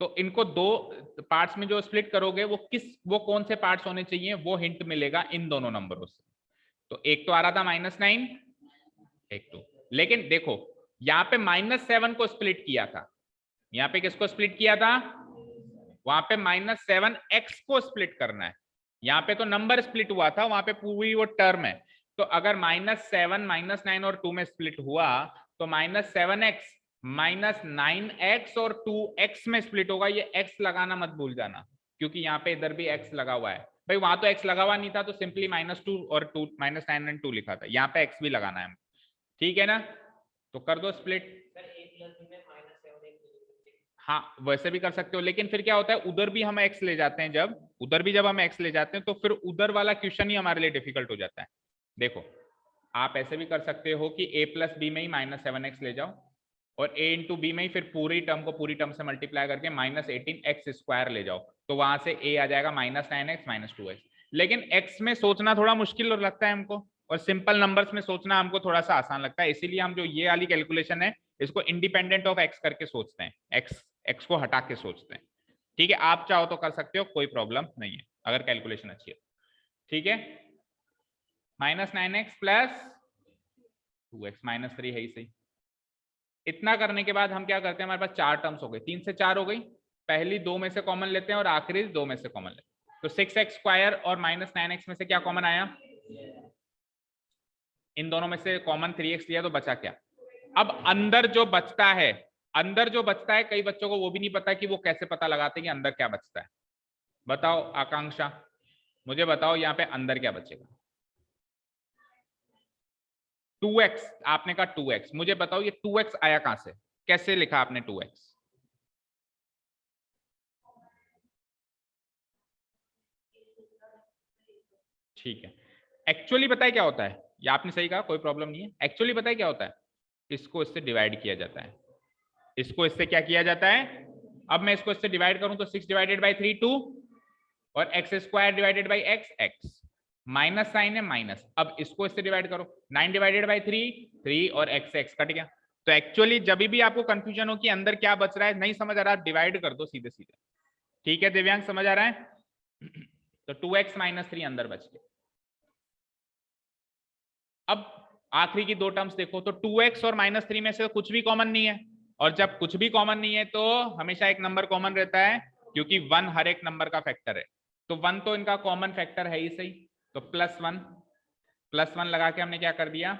S1: तो इनको दो पार्ट्स में जो स्प्लिट करोगे वो कौन से पार्ट्स होने चाहिए, वो हिंट मिलेगा इन दोनों नंबरों से। तो एक तो आ रहा था -9, एक तो, लेकिन देखो यहाँ पे -7 को स्प्लिट किया था, यहाँ पे किसको स्प्लिट किया था? वहां पे -7x को स्प्लिट करना है। यहाँ पे तो नंबर स्प्लिट हुआ था, वहां पे पूरी वो टर्म है। तो अगर -7 -9 और 2 में स्प्लिट हुआ तो -7x -9x और 2x में स्प्लिट होगा। ये x लगाना मत भूल जाना, क्योंकि यहाँ पे इधर भी x लगा हुआ है भाई, वहां तो x लगा हुआ नहीं था तो सिंपली -2 और 2 -9 एंड 2 लिखा था, यहाँ पे x भी लगाना है, ठीक है ना? तो कर दो स्प्लिट। हाँ वैसे भी कर सकते हो, लेकिन फिर क्या होता है उधर भी हम x ले जाते हैं, जब हम x ले जाते हैं तो फिर उधर वाला क्वेश्चन ही हमारे लिए डिफिकल्ट हो जाता है। देखो आप ऐसे भी कर सकते हो कि a प्लस बी में ही -7x ले जाओ और a इंटू बी में ही फिर पूरी टर्म को पूरी टर्म से मल्टीप्लाई करके -18x² ले जाओ, तो वहां से a आ जाएगा -9x -2x। लेकिन x में सोचना थोड़ा मुश्किल और लगता है हमको, और सिंपल नंबर्स में सोचना हमको थोड़ा सा आसान लगता है, इसीलिए हम जो ये वाली कैलकुलेशन है इसको इंडिपेंडेंट ऑफ x करके सोचते हैं, x को हटा के सोचते हैं। ठीक है, आप चाहो तो कर सकते हो, कोई प्रॉब्लम नहीं है अगर कैलकुलेशन अच्छी है। ठीक है, -9x प्लस 2x -3 है ही सही। इतना करने के बाद हम क्या करते हैं, हमारे पास 4 टर्म्स हो गई, 3 से 4 हो गई, पहली 2 में से कॉमन लेते हैं और आखिरी 2 में से कॉमन लेते हैं। तो 6x² और -9x में से क्या कॉमन आया? इन दोनों में से कॉमन 3x लिया तो बचा क्या? अब अंदर जो बचता है, कई बच्चों को वो भी नहीं पता कि वो कैसे पता लगाते हैं कि अंदर क्या बचता है। बताओ आकांक्षा, मुझे बताओ यहाँ पे अंदर क्या बचेगा? 2x, आपने कहा 2x, मुझे बताओ ये 2x आया कहां से, कैसे लिखा आपने 2x? ठीक है, एक्चुअली बताए क्या होता है, ये आपने सही कहा, कोई प्रॉब्लम नहीं है। एक्चुअली बताए क्या होता है, इसको इससे डिवाइड किया जाता है, इसको इससे क्या किया जाता है? अब मैं इसको इससे डिवाइड करूं तो 6 डिवाइडेड बाई 3 2 और x² divided by x minus sign है माइनस। अब इसको इससे डिवाइड करो, 9 डिवाइडेड बाई 3 और x कट गया। तो एक्चुअली जब भी आपको कंफ्यूजन हो कि अंदर क्या बच रहा है, नहीं समझ आ रहा, डिवाइड कर दो सीधे सीधे। ठीक है दिव्यांग, समझ आ रहा है? तो 2x -3 अंदर बच गया। अब आखिरी की 2 टर्म्स देखो, तो 2x और -3 में से कुछ भी कॉमन नहीं है, और जब कुछ भी कॉमन नहीं है तो हमेशा एक नंबर कॉमन रहता है, क्योंकि 1 हर एक नंबर का फैक्टर है। तो 1 तो इनका कॉमन फैक्टर है ही सही, तो +1 लगा के हमने क्या कर दिया,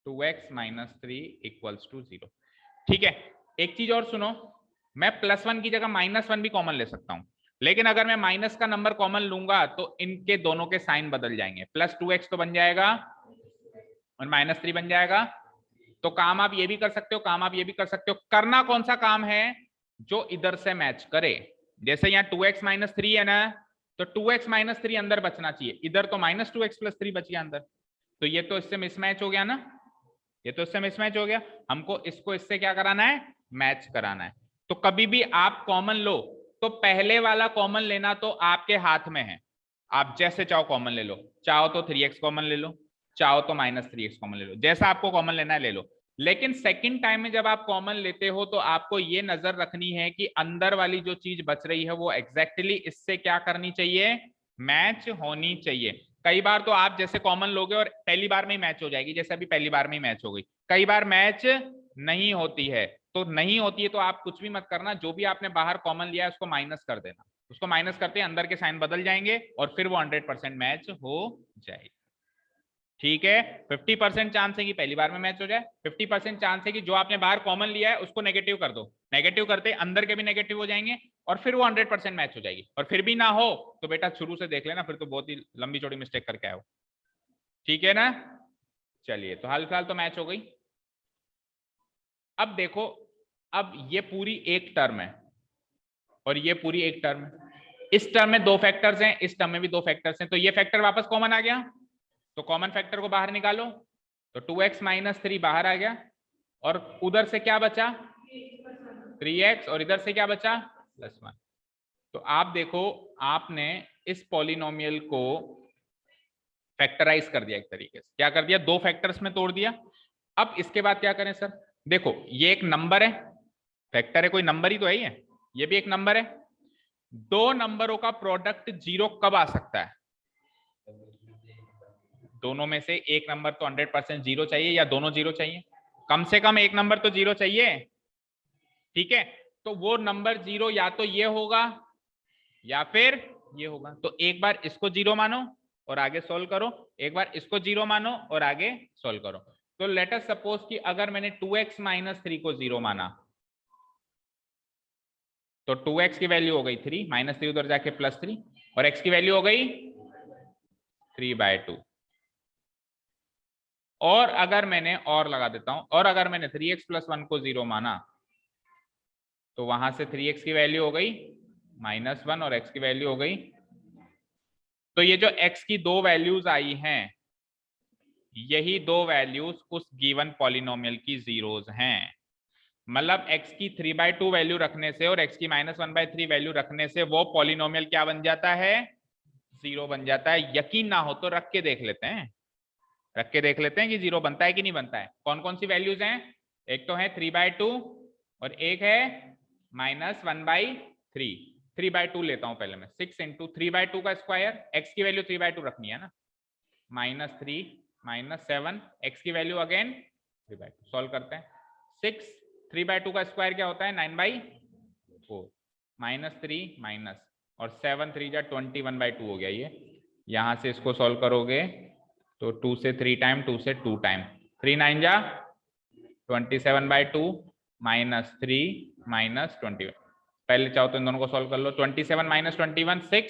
S1: 2x -3 = 0। ठीक है, एक चीज और सुनो, मैं +1 की जगह -1 भी कॉमन ले सकता हूं, लेकिन अगर मैं माइनस का नंबर कॉमन लूंगा तो इनके दोनों के साइन बदल जाएंगे, +2x तो बन जाएगा और -3 बन जाएगा। तो काम आप ये भी कर सकते हो, काम आप ये भी कर सकते हो, करना कौन सा काम है, जो इधर से मैच करे। जैसे यहाँ 2x -3 है ना, तो 2x -3 अंदर बचना चाहिए, इधर तो -2x + 3 बच गया अंदर, तो ये तो इससे मिसमैच हो गया ना, ये तो इससे मिसमैच हो गया। हमको इसको इससे क्या कराना है, मैच कराना है। तो कभी भी आप कॉमन लो तो पहले वाला कॉमन लेना तो आपके हाथ में है, आप जैसे चाहो कॉमन ले लो, चाहो तो 3x कॉमन ले लो, चाहो तो -3x कॉमन ले लो, जैसा आपको कॉमन लेना है ले लो। लेकिन सेकंड टाइम में जब आप कॉमन लेते हो तो आपको ये नजर रखनी है कि अंदर वाली जो चीज बच रही है वो एग्जैक्टली इससे क्या करनी चाहिए, मैच होनी चाहिए। कई बार तो आप जैसे कॉमन लोगे और पहली बार में ही मैच हो जाएगी, जैसे अभी पहली बार में ही मैच हो गई, कई बार मैच नहीं होती है। तो नहीं होती है तो आप कुछ भी मत करना, जो भी आपने बाहर कॉमन लिया है उसको माइनस कर देना, उसको माइनस करते अंदर के साइन बदल जाएंगे और फिर वो 100% मैच हो जाएगी। ठीक है, 50% चांस है कि पहली बार में मैच हो जाए, 50% चांस है कि जो आपने बाहर कॉमन लिया है उसको नेगेटिव कर दो, नेगेटिव करते अंदर के भी नेगेटिव हो जाएंगे और फिर वो 100% मैच हो जाएगी। और फिर भी ना हो तो बेटा शुरू से देख लेना, फिर तो बहुत ही लंबी चौड़ी मिस्टेक करके आओ। ठीक है ना, चलिए, तो हाल फिलहाल तो मैच हो गई। अब देखो, अब ये पूरी एक टर्म है और ये पूरी एक टर्म है, इस टर्म में 2 फैक्टर्स हैं, इस टर्म में भी 2 फैक्टर्स हैं, तो ये फैक्टर वापस कॉमन आ गया, तो कॉमन फैक्टर को बाहर निकालो, तो 2x -3 बाहर आ गया और उधर से क्या बचा 3x और इधर से क्या बचा +1। तो आप देखो, आपने इस पॉलिनोमियल को फैक्टराइज कर दिया, एक तरीके से क्या कर दिया, 2 फैक्टर्स में तोड़ दिया। अब इसके बाद क्या करें सर? देखो ये एक नंबर है, फैक्टर है, कोई नंबर ही तो है ही है, ये भी एक नंबर है। दो नंबरों का प्रोडक्ट जीरो कब आ सकता है? दोनों में से एक नंबर तो 100% जीरो चाहिए या दोनों जीरो चाहिए? कम से कम एक नंबर तो जीरो चाहिए, ठीक है? तो वो नंबर जीरो या तो ये होगा या फिर ये होगा। तो एक बार इसको जीरो मानो और आगे सोल्व करो, एक बार इसको जीरो मानो और आगे सोल्व करो। तो लेट अस सपोज कि अगर मैंने 2x - 3 को जीरो माना तो 2x की वैल्यू हो गई 3, -3 उधर जाके +3, और x की वैल्यू हो गई 3/2। और अगर मैंने और लगा देता हूं, और अगर मैंने 3x + 1 को जीरो माना तो वहां से 3x की वैल्यू हो गई -1 और x की वैल्यू हो गई। तो ये जो x की दो वैल्यूज आई हैं, यही दो वैल्यूज उस गिवन पॉलिनोमियल की जीरोज हैं। मतलब x की 3/2 वैल्यू रखने से और x की -1/3 वैल्यू रखने से वो पॉलिनोमियल क्या बन जाता है? जीरो बन जाता है। यकीन ना हो तो रख के देख लेते हैं, रख के देख लेते हैं कि जीरो बनता है कि नहीं बनता है। कौन कौन सी वैल्यूज हैं? एक तो है 3/2 और एक है -1/3। 3/2 लेता हूं पहले मैं, 6 × 3/2 का स्क्वायर, x की वैल्यू 3/2 रखनी है ना, -3 - 7, x की वैल्यू अगेन 3/2। सॉल्व करते हैं। 6 3/2 का स्क्वायर क्या होता है? 9/4, -3 माइनस और 7 3 जा 21/2 हो गया ये। यहां से इसको सॉल्व करोगे तो 2 से 3 टाइम, 2 से 2 टाइम, 3 9 जा 27/2 -3 -21। पहले चाहो तो इन दोनों को सॉल्व कर लो। 27 - 21 6,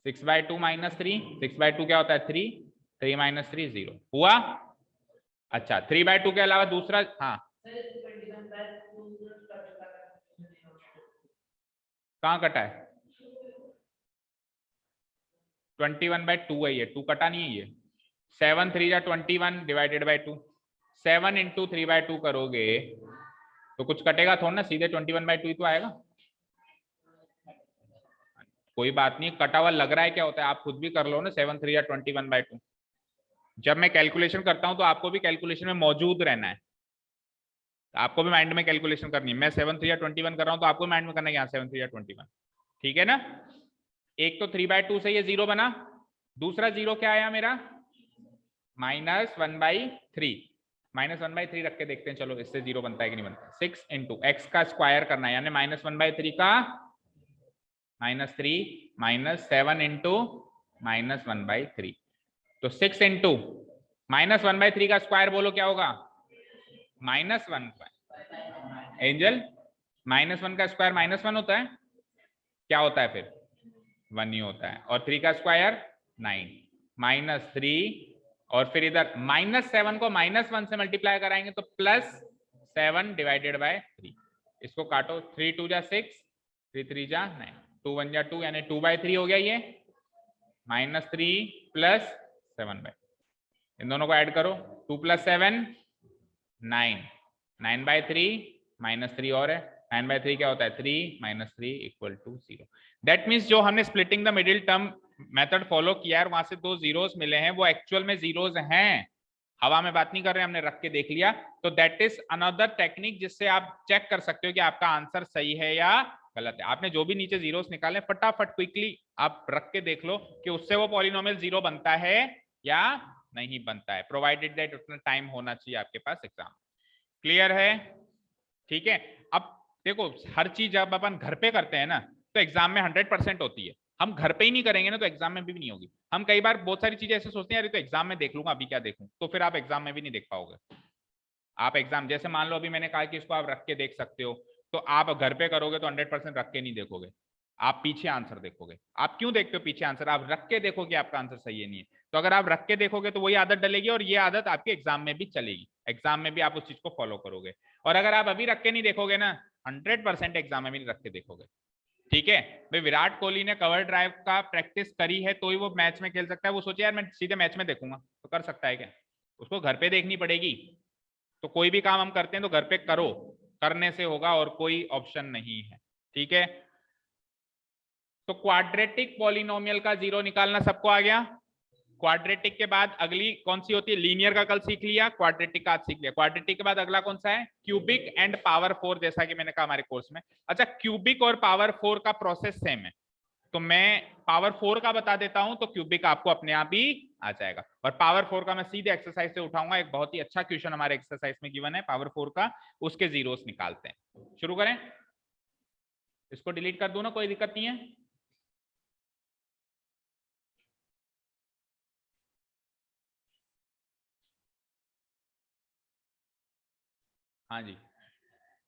S1: 6/2 -3, 6/2 क्या होता है? 3, 3 - 3 0 हुआ। अच्छा 3/2 के अलावा दूसरा, हाँ कहाँ कटा है? 21/2 है ये, 2 कटा नहीं है ये। 7 3 जा 21 /2, 7 × 3/2 करोगे तो कुछ कटेगा थोड़ा ना, सीधे 21/2 ही तो आएगा। कोई बात नहीं, कटा हुआ लग रहा है क्या होता है, आप खुद भी कर लो ना। 7 3 जा 21/2, जब मैं कैलकुलेशन करता हूं तो आपको भी कैलकुलेशन में मौजूद रहना है, आपको भी माइंड में कैलकुलेशन करनी है। मैं 7 3 जा 21 कर रहा हूं तो आपको माइंड में करना है यहाँ 7 3 जा 21, ठीक है ना? एक तो 3/2 से ये जीरो बना, दूसरा जीरो क्या आया मेरा? -1/3। -1/3 रख के देखते हैं, चलो इससे जीरो बनता है कि नहीं बनता। 6 × x का स्क्वायर करना है, यानी -1/3 का -3 -7 × -1/3। तो 6 × -1/3 का स्क्वायर बोलो क्या होगा? -1। एंजल, -1 का स्क्वायर -1 होता है, क्या होता है फिर? 1 ही होता है। और 3 का स्क्वायर 9 -3, और फिर इधर -7 को -1 से मल्टीप्लाई कराएंगे तो +7/3। इसको काटो, 3 2 जा 6, 3 3 जा 9, 2 1 जा 2, यानी 2/3 हो गया ये। -3 + 7/, इन दोनों को ऐड करो, 2 + 7 9, 9/3 -3 और है, 9/3 क्या होता है? 3 -3 = 0। दैट मीन्स जो हमने splitting the middle term method follow किया है, वहां से दो जीरोस मिले हैं, वो एक्चुअल में जीरोस हैं, हवा में बात नहीं कर रहे, हमने रख के देख लिया। तो दैट इज अनदर टेक्निक जिससे आप चेक कर सकते हो कि आपका आंसर सही है या गलत है। आपने जो भी नीचे जीरोस निकाले, फटाफट क्विकली आप रख के देख लो कि उससे वो पॉलिनोमियल जीरो बनता है या नहीं बनता है, प्रोवाइडेड दैट उतना टाइम होना चाहिए आपके पास एग्जाम। क्लियर है? ठीक है। अब देखो, हर चीज जब अपन घर पे करते हैं ना तो एग्जाम में 100% होती है, हम घर पे ही नहीं करेंगे ना तो एग्जाम में भी नहीं होगी। हम कई बार बहुत सारी चीजें ऐसे सोचते हैं, अरे तो एग्जाम में देख लूंगा, अभी क्या देखूं, तो फिर आप एग्जाम में भी नहीं देख पाओगे। आप एग्जाम, जैसे मान लो अभी मैंने कहा कि इसको आप रख के देख सकते हो, तो आप घर पे करोगे तो 100% रख के नहीं देखोगे, आप पीछे आंसर देखोगे। आप क्यों देखते हो पीछे आंसर? आप रख के देखो कि आपका आंसर सही है नहीं है। तो अगर आप रख के देखोगे तो वही आदत डलेगी, और ये आदत आपके एग्जाम में भी चलेगी, एग्जाम में भी आप उस चीज को फॉलो करोगे। और अगर आप अभी रख के नहीं देखोगे ना, 100% एग्जाम में भी रख के देखोगे। ठीक है भाई, विराट कोहली ने कवर ड्राइव का प्रैक्टिस करी है तो ही वो मैच में खेल सकता है। वो सोचे यार मैं सीधे मैच में देखूंगा, तो कर सकता है क्या? उसको घर पे देखनी पड़ेगी। तो कोई भी काम हम करते हैं तो घर पे करो, करने से होगा, और कोई ऑप्शन नहीं है। ठीक है, तो क्वाड्रेटिक पॉलिनोमियल का जीरो निकालना सबको आ गया? क्वाड्रेटिक के बाद अगली कौन सी होती है? लीनियर का कल सीख लिया, क्वाड्रेटिक का आज सीख लिया। क्वाड्रेटिक के बाद अगला कौन सा है? क्यूबिक एंड पावर 4, जैसा कि मैंने कहा हमारे कोर्स में। अच्छा, क्यूबिक और पावर 4 का प्रोसेस सेम है, तो मैं पावर 4 का बता देता हूं, तो क्यूबिक आपको अपने आप ही आ जाएगा। और पावर 4 का मैं सीधे एक्सरसाइज से उठाऊंगा, एक बहुत ही अच्छा क्वेश्चन हमारे एक्सरसाइज में गिवन है पावर 4 का, उसके जीरोस निकालते हैं। शुरू करें, इसको डिलीट कर दूं ना, कोई दिक्कत नहीं है। हाँ जी,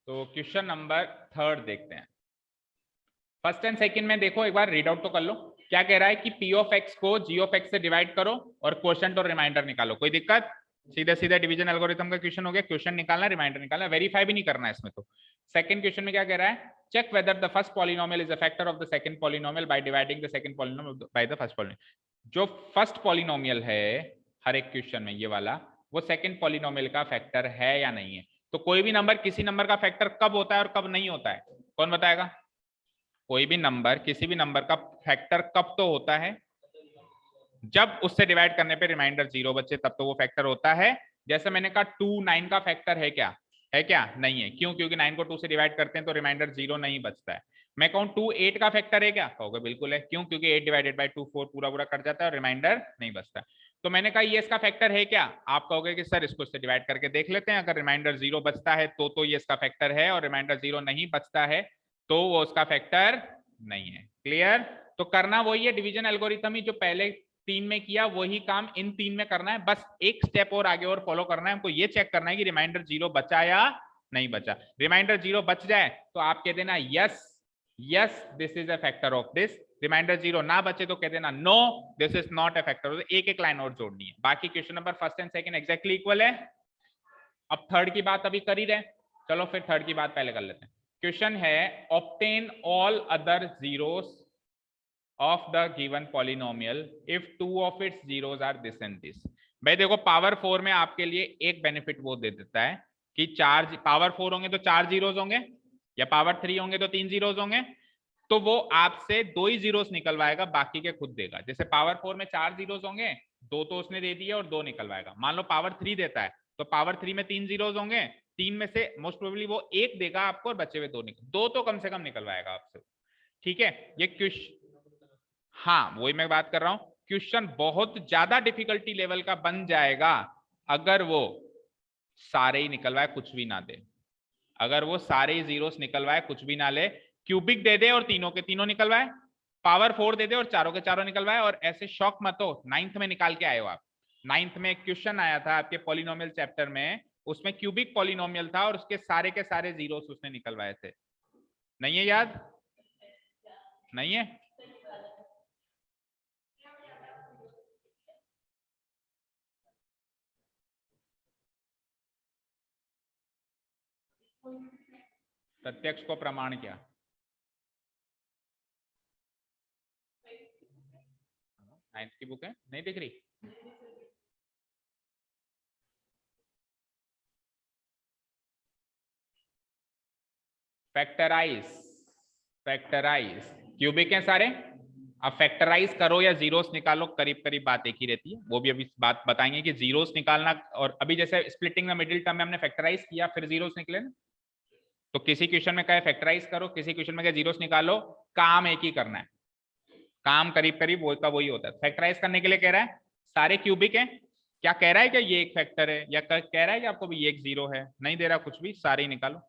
S1: तो क्वेश्चन नंबर 3 देखते हैं। फर्स्ट एंड सेकंड में देखो, एक बार रीड आउट तो कर लो। क्या कह रहा है कि पी ऑफ एक्स को जी ऑफ एक्स से डिवाइड करो और क्वोशंट और रिमाइंडर निकालो। कोई दिक्कत? सीधे सीधे डिवीजन एल्गोरिथम का क्वेश्चन हो गया। क्वेश्चन निकालना, रिमाइंडर निकालना, वेरीफाई भी नहीं करना है इसमें। तो सेकंड क्वेश्चन में क्या कह रहा है? Check whether the first polynomial is a factor of the second polynomial by dividing the second polynomial by the first polynomial. जो फर्स्ट पॉलिनोमियल है हर एक क्वेश्चन में, ये वाला, वो सेकंड पॉलिनोमियल का फैक्टर है या नहीं है। तो कोई भी नंबर किसी नंबर का फैक्टर कब होता है और कब नहीं होता है, कौन बताएगा? कोई भी नंबर किसी भी नंबर का फैक्टर कब तो होता है? जब उससे डिवाइड करने पे रिमाइंडर 0 बचे, तब तो वो फैक्टर होता है। जैसे मैंने कहा 2 9 का फैक्टर है क्या? है क्या? नहीं है। क्यों? क्योंकि 9 को 2 से डिवाइड करते हैं तो रिमाइंडर 0 नहीं बचता है। मैं कहूं 2 8 का फैक्टर है क्या? कहोगे बिल्कुल है। क्यों? क्योंकि 8 डिवाइडेड बाय 2 4 पूरा पूरा कट जाता है और रिमाइंडर नहीं बचता। तो मैंने कहा ये इसका फैक्टर है क्या? आप कहोगे कि सर इसको इससे डिवाइड करके देख लेते हैं, अगर रिमाइंडर 0 बचता है तो ये इसका फैक्टर है, और रिमाइंडर 0 नहीं बचता है तो वो उसका फैक्टर नहीं है। क्लियर? तो करना वही है, डिवीजन एल्गोरिथम ही जो पहले 3 में किया वही काम इन 3 में करना है। बस एक स्टेप और आगे और फॉलो करना है। हमको ये चेक करना है कि रिमाइंडर 0 बचा या नहीं बचा। रिमाइंडर 0 बच जाए तो आप कह देना yes yes this is a factor of this. Remainder 0 ना बचे तो कह देना no this is not a factor. एक एक लाइन और जोड़नी है। बाकी question number first and second exactly equal है। अब थर्ड की बात अभी कर ही रहे, चलो फिर थर्ड की बात पहले कर लेते हैं। क्वेश्चन है obtain all other zeros of the given polynomial if two of its zeros are this and this। भाई देखो, पावर 4 में आपके लिए एक बेनिफिट वो दे देता है कि पावर 4 होंगे तो 4 जीरोस होंगे, या पावर 3 होंगे तो 3 जीरोस होंगे, तो वो आपसे 2 ही जीरोस निकलवाएगा, बाकी के खुद देगा। जैसे पावर 4 में 4 जीरोस होंगे, 2 तो उसने दे दिए और 2 निकलवाएगा। मान लो पावर 3 देता है तो पावर 3 में 3 जीरोस होंगे, 3 में से मोस्ट प्रोबेबली वो एक देगा आपको और बचे हुए 2 तो कम से कम निकलवाएगा आपसे। ठीक है, ये क्वेश्चन, हाँ वही मैं बात कर रहा हूं, क्वेश्चन बहुत ज्यादा डिफिकल्टी लेवल का बन जाएगा अगर वो सारे ही निकलवाए कुछ भी ना दे। अगर वो सारे ही जीरोस निकलवाए कुछ भी ना ले, क्यूबिक दे दे और तीनों के तीनों निकलवाए, पावर 4 दे दे और चारों के चारों निकलवाए, और ऐसे शॉक मत हो। 9th में निकाल के आए हो आप। 9th में एक क्वेश्चन आया था आपके पॉलिनोमियल चैप्टर में, उसमें क्यूबिक पॉलिनोमियल था और उसके सारे के सारे जीरोस उसने निकलवाए थे। नहीं है याद? नहीं है? प्रत्यक्ष को प्रमाण क्या? नाइन्थ की बुक है, नहीं दिख रही? फैक्टराइज, फैक्टराइज क्यूबिक है सारे। अब फैक्टराइज करो या जीरोस निकालो, करीब करीब बात एक ही रहती है। वो भी अभी बात बताएंगे कि जीरोस निकालना, और अभी जैसे स्प्लिटिंग में मिडिल टर्म में हमने फैक्टराइज किया फिर जीरोस निकले ना, तो किसी क्वेश्चन में कहे फैक्टराइज करो, किसी क्वेश्चन में कहे जीरोस निकालो, काम एक ही करना है। काम करीब करीब वो का वही होता है। फैक्टराइज करने के लिए कह रहा है सारे क्यूबिक है, क्या कह रहा है? क्या ये एक फैक्टर है, या कह रहा है कि आपको भी ये एक जीरो है? नहीं दे रहा कुछ भी, सारे ही निकालो।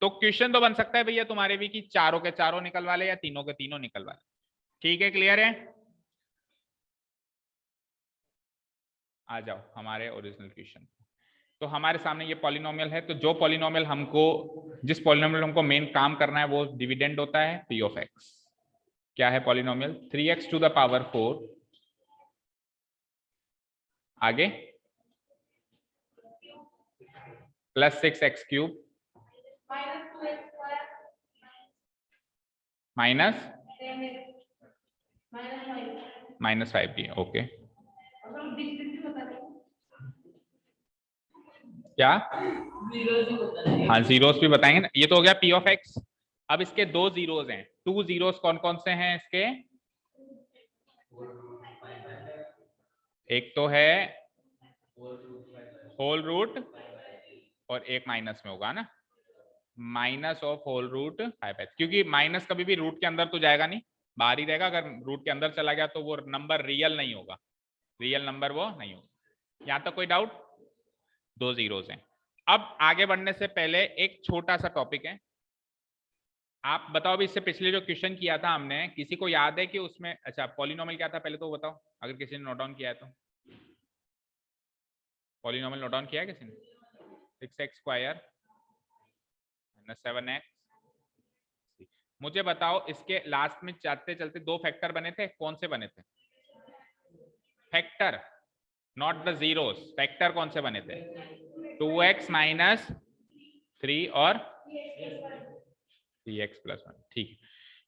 S1: तो क्वेश्चन तो बन सकता है भैया तुम्हारे भी कि चारों के चारों निकलवा ले या तीनों के तीनों निकलवा ले। ठीक है, क्लियर है? आ जाओ हमारे ओरिजिनल क्वेश्चन। तो हमारे सामने ये पॉलिनोमियल है, तो जो पॉलिनोमियल हमको, जिस पॉलिनोमियल हमको मेन काम करना है वो डिविडेंड होता है पी ऑफ एक्स। क्या है polynomial? 3x to the power 4, आगे plus 6x cube minus -5d। Okay, क्या? हाँ जीरोस भी बताएंगे ना। ये तो हो गया पी ऑफ एक्स। अब इसके 2 जीरोस हैं, 2 जीरोस कौन कौन से हैं इसके? एक तो है होल रूट और एक माइनस में होगा ना, माइनस ऑफ होल रूट 5/, क्योंकि माइनस कभी भी रूट के अंदर तो जाएगा नहीं, बाहर ही रहेगा। अगर रूट के अंदर चला गया तो वो नंबर रियल नहीं होगा, रियल नंबर वो नहीं होगा। यहाँ तक कोई डाउट? दो जीरोस हैं। अब आगे बढ़ने से पहले एक छोटा सा टॉपिक है, आप बताओ भी, इससे पिछले जो क्वेश्चन किया था हमने, किसी को याद है कि उसमें, अच्छा पॉलिनोमियल क्या था पहले तो बताओ, अगर किसी ने नोट डाउन किया है तो। पॉलिनोमियल नोट डाउन किया है किसी ने? 6x² - 7x। मुझे बताओ इसके लास्ट में चलते चलते दो फैक्टर बने थे, कौन से बने थे? Factor, not the zeros. Factor कौन से बने थे? 2x - 3 और 3x+1। ठीक,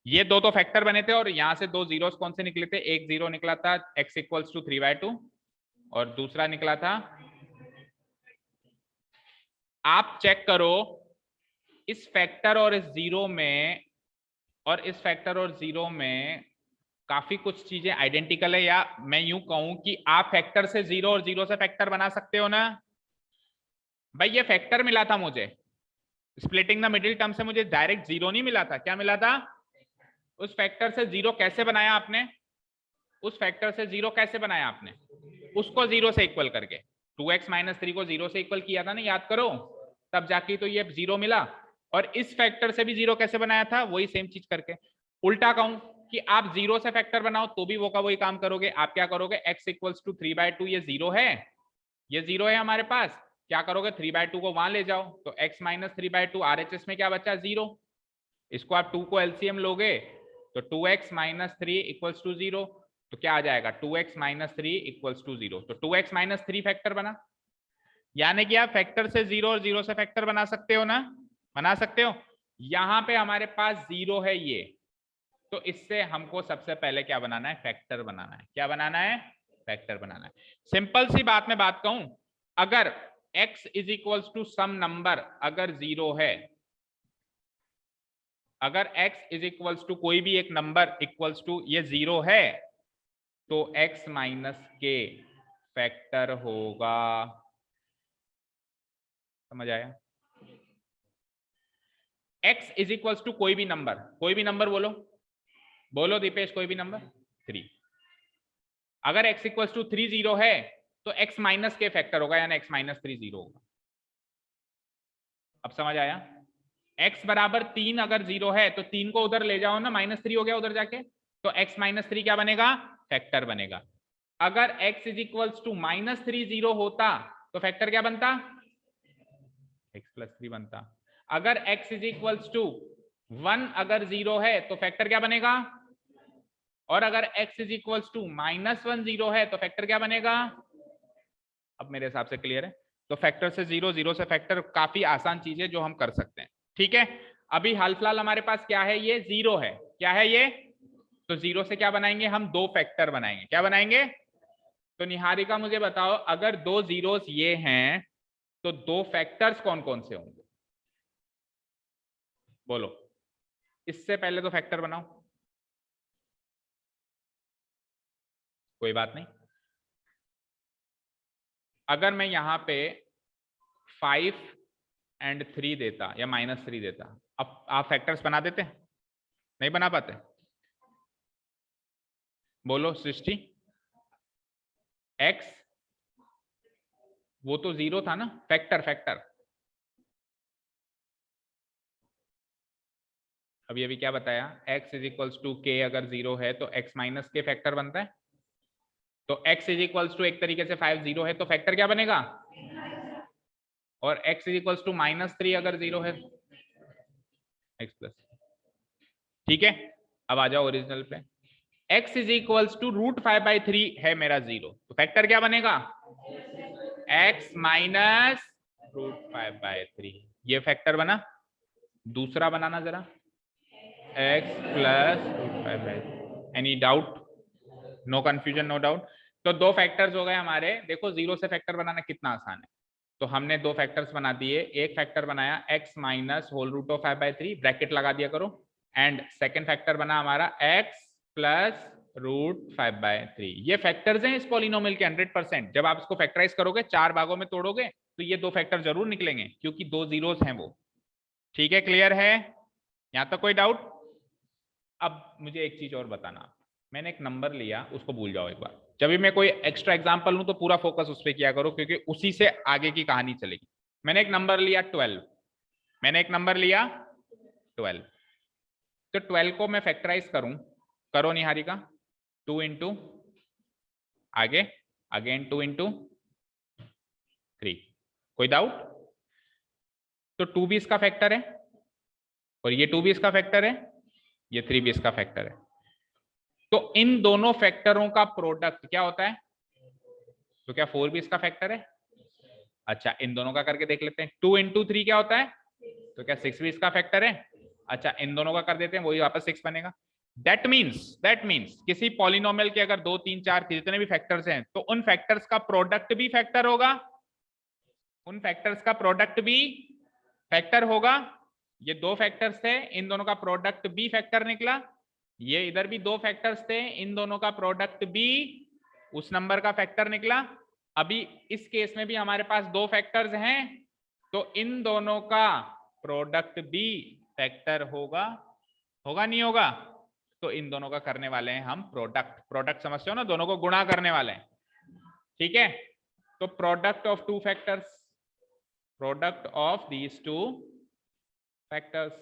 S1: ये दो तो फैक्टर बने थे, और यहां से दो जीरोस कौन से निकले थे? एक जीरो निकला था x = 3/2 और दूसरा निकला था, आप चेक करो इस फैक्टर और इस जीरो में, और इस फैक्टर और जीरो में काफी कुछ चीजें आइडेंटिकल है, या मैं यूं कहूं कि आप फैक्टर से जीरो और जीरो से फैक्टर बना सकते हो ना। भाई ये फैक्टर मिला था मुझे, स्प्लिटिंग द मिडिल टर्म से मुझे डायरेक्ट जीरो नहीं मिला था, क्या मिला था? उस फैक्टर से जीरो कैसे बनाया आपने? उस फैक्टर से जीरो कैसे बनाया आपने? उसको जीरो से इक्वल करके, 2x - 3 को जीरो से इक्वल किया था ना, याद करो, तब जाके तो ये जीरो मिला। और इस फैक्टर से भी जीरो कैसे बनाया था? वही सेम चीज करके। उल्टा कहूं कि आप जीरो से फैक्टर बनाओ तो भी वो का वही काम करोगे। आप क्या करोगे? x = 3/2, ये जीरो है, ये जीरो है हमारे पास, क्या करोगे? 3/2 को वहां ले जाओ, तो x - 3/2 RHS में क्या बचा? जीरो। इसको आप 2 को एलसीएम लोगे तो 2x - 3 = 0, तो क्या आ जाएगा? 2x - 3 = 0। तो 2x - 3 फैक्टर बना, यानी कि आप फैक्टर से जीरो और जीरो से फैक्टर बना सकते हो ना, बना सकते हो। यहां पे हमारे पास जीरो है ये, तो इससे हमको सबसे पहले क्या बनाना है? फैक्टर बनाना है। क्या बनाना है? फैक्टर बनाना है। सिंपल सी बात में बात कहूं, अगर x = सम नंबर अगर जीरो है, अगर x = कोई भी एक नंबर इक्वल्स टू ये जीरो है, तो x - k फैक्टर होगा। समझ आया? x = कोई भी नंबर, कोई भी नंबर बोलो, बोलो दीपेश, कोई भी नंबर 3। अगर x = 3 जीरो है तो x - k फैक्टर होगा, यानी x - 3 जीरो होगा। अब समझ आया? x बराबर 3 अगर जीरो है तो 3 को उधर ले जाओ ना, -3 हो गया उधर जाके, तो x - 3 क्या बनेगा? फैक्टर बनेगा। अगर x = -3 जीरो होता तो फैक्टर क्या बनता? x + 3 बनता। अगर x = 1 अगर जीरो है तो फैक्टर क्या बनेगा? और अगर x -1 जीरो है तो फैक्टर क्या बनेगा? अब मेरे हिसाब से क्लियर है। तो फैक्टर से जीरो, जीरो से फैक्टर काफी आसान चीज है जो हम कर सकते हैं। ठीक है, अभी हाल फिलहाल हमारे पास क्या है? ये जीरो है। क्या है ये? तो जीरो से क्या बनाएंगे हम? दो फैक्टर बनाएंगे। क्या बनाएंगे? तो निहारिका मुझे बताओ, अगर दो जीरोस ये हैं तो दो फैक्टर्स कौन कौन से होंगे? बोलो, इससे पहले तो फैक्टर बनाओ। कोई बात नहीं, अगर मैं यहां पे 5 और 3 देता या -3 देता, अब आप फैक्टर्स बना देते? नहीं बना पाते? बोलो सृष्टि। x वो तो जीरो था ना, फैक्टर, फैक्टर। अभी अभी क्या बताया? x = k अगर जीरो है तो x - k फैक्टर बनता है। तो x = एक तरीके से 5 जीरो है तो फैक्टर क्या बनेगा? और x = -3 अगर जीरो है, x+। ठीक है, अब आ जाओ ओरिजिनल पे। x = √5/3 है मेरा जीरो, तो फैक्टर क्या बनेगा? x - √5/3, ये फैक्टर बना। दूसरा बनाना जरा, x + √5/3। Any doubt? No confusion, no doubt. तो दो फैक्टर्स हो गए हमारे। देखो जीरो से फैक्टर बनाना कितना आसान है। तो हमने दो फैक्टर्स बना दिए, एक फैक्टर बनाया x - √5/3, ब्रैकेट लगा दिया करो, एंड सेकेंड फैक्टर बना हमारा x + √5/3। ये फैक्टर्स हैं इस पॉलिनोमियल के 100%। जब आप इसको फैक्टराइज करोगे, 4 भागों में तोड़ोगे, तो ये 2 फैक्टर जरूर निकलेंगे, क्योंकि 2 जीरोस हैं वो। ठीक है, क्लियर है? यहां तक कोई डाउट? अब मुझे एक चीज और बताना, मैंने एक नंबर लिया, उसको भूल जाओ एक बार। जब भी मैं कोई एक्स्ट्रा एग्जांपल लूं तो पूरा फोकस उस पर किया करो, क्योंकि उसी से आगे की कहानी चलेगी। मैंने एक नंबर लिया 12, मैंने एक नंबर लिया 12, तो 12 को मैं फैक्टराइज करूं, करो निहारिका, 2 इंटू आगे, अगेन 2 इंटू 3। कोई डाउट? तो 2 भी इसका फैक्टर है, और ये 2 भी इसका फैक्टर है, ये 3 भी इसका फैक्टर है। तो इन दोनों फैक्टरों का प्रोडक्ट क्या होता है? तो क्या 4 भी इसका फैक्टर है? अच्छा, इन दोनों का करके देख लेते हैं। 2 इंटू 3 क्या होता है? तो क्या 6 भी इसका फैक्टर है? अच्छा, इन दोनों का कर देते हैं, वही वापस 6 बनेगा। दैट मीन्स किसी पॉलिनोमियल के अगर 2, 3, 4 जितने भी फैक्टर्स हैं, तो उन फैक्टर्स का प्रोडक्ट भी फैक्टर होगा, उन फैक्टर्स का प्रोडक्ट भी फैक्टर होगा। ये 2 फैक्टर्स थे, इन दोनों का प्रोडक्ट भी फैक्टर निकला। ये इधर भी 2 फैक्टर्स थे, इन दोनों का प्रोडक्ट भी उस नंबर का फैक्टर निकला। अभी इस केस में भी हमारे पास 2 फैक्टर्स हैं, तो इन दोनों का प्रोडक्ट भी फैक्टर होगा, होगा नहीं होगा? तो इन दोनों का करने वाले हैं हम प्रोडक्ट। प्रोडक्ट समझते हो ना, दोनों को गुणा करने वाले हैं। ठीक है, तो product of 2 factors, product of these 2 factors.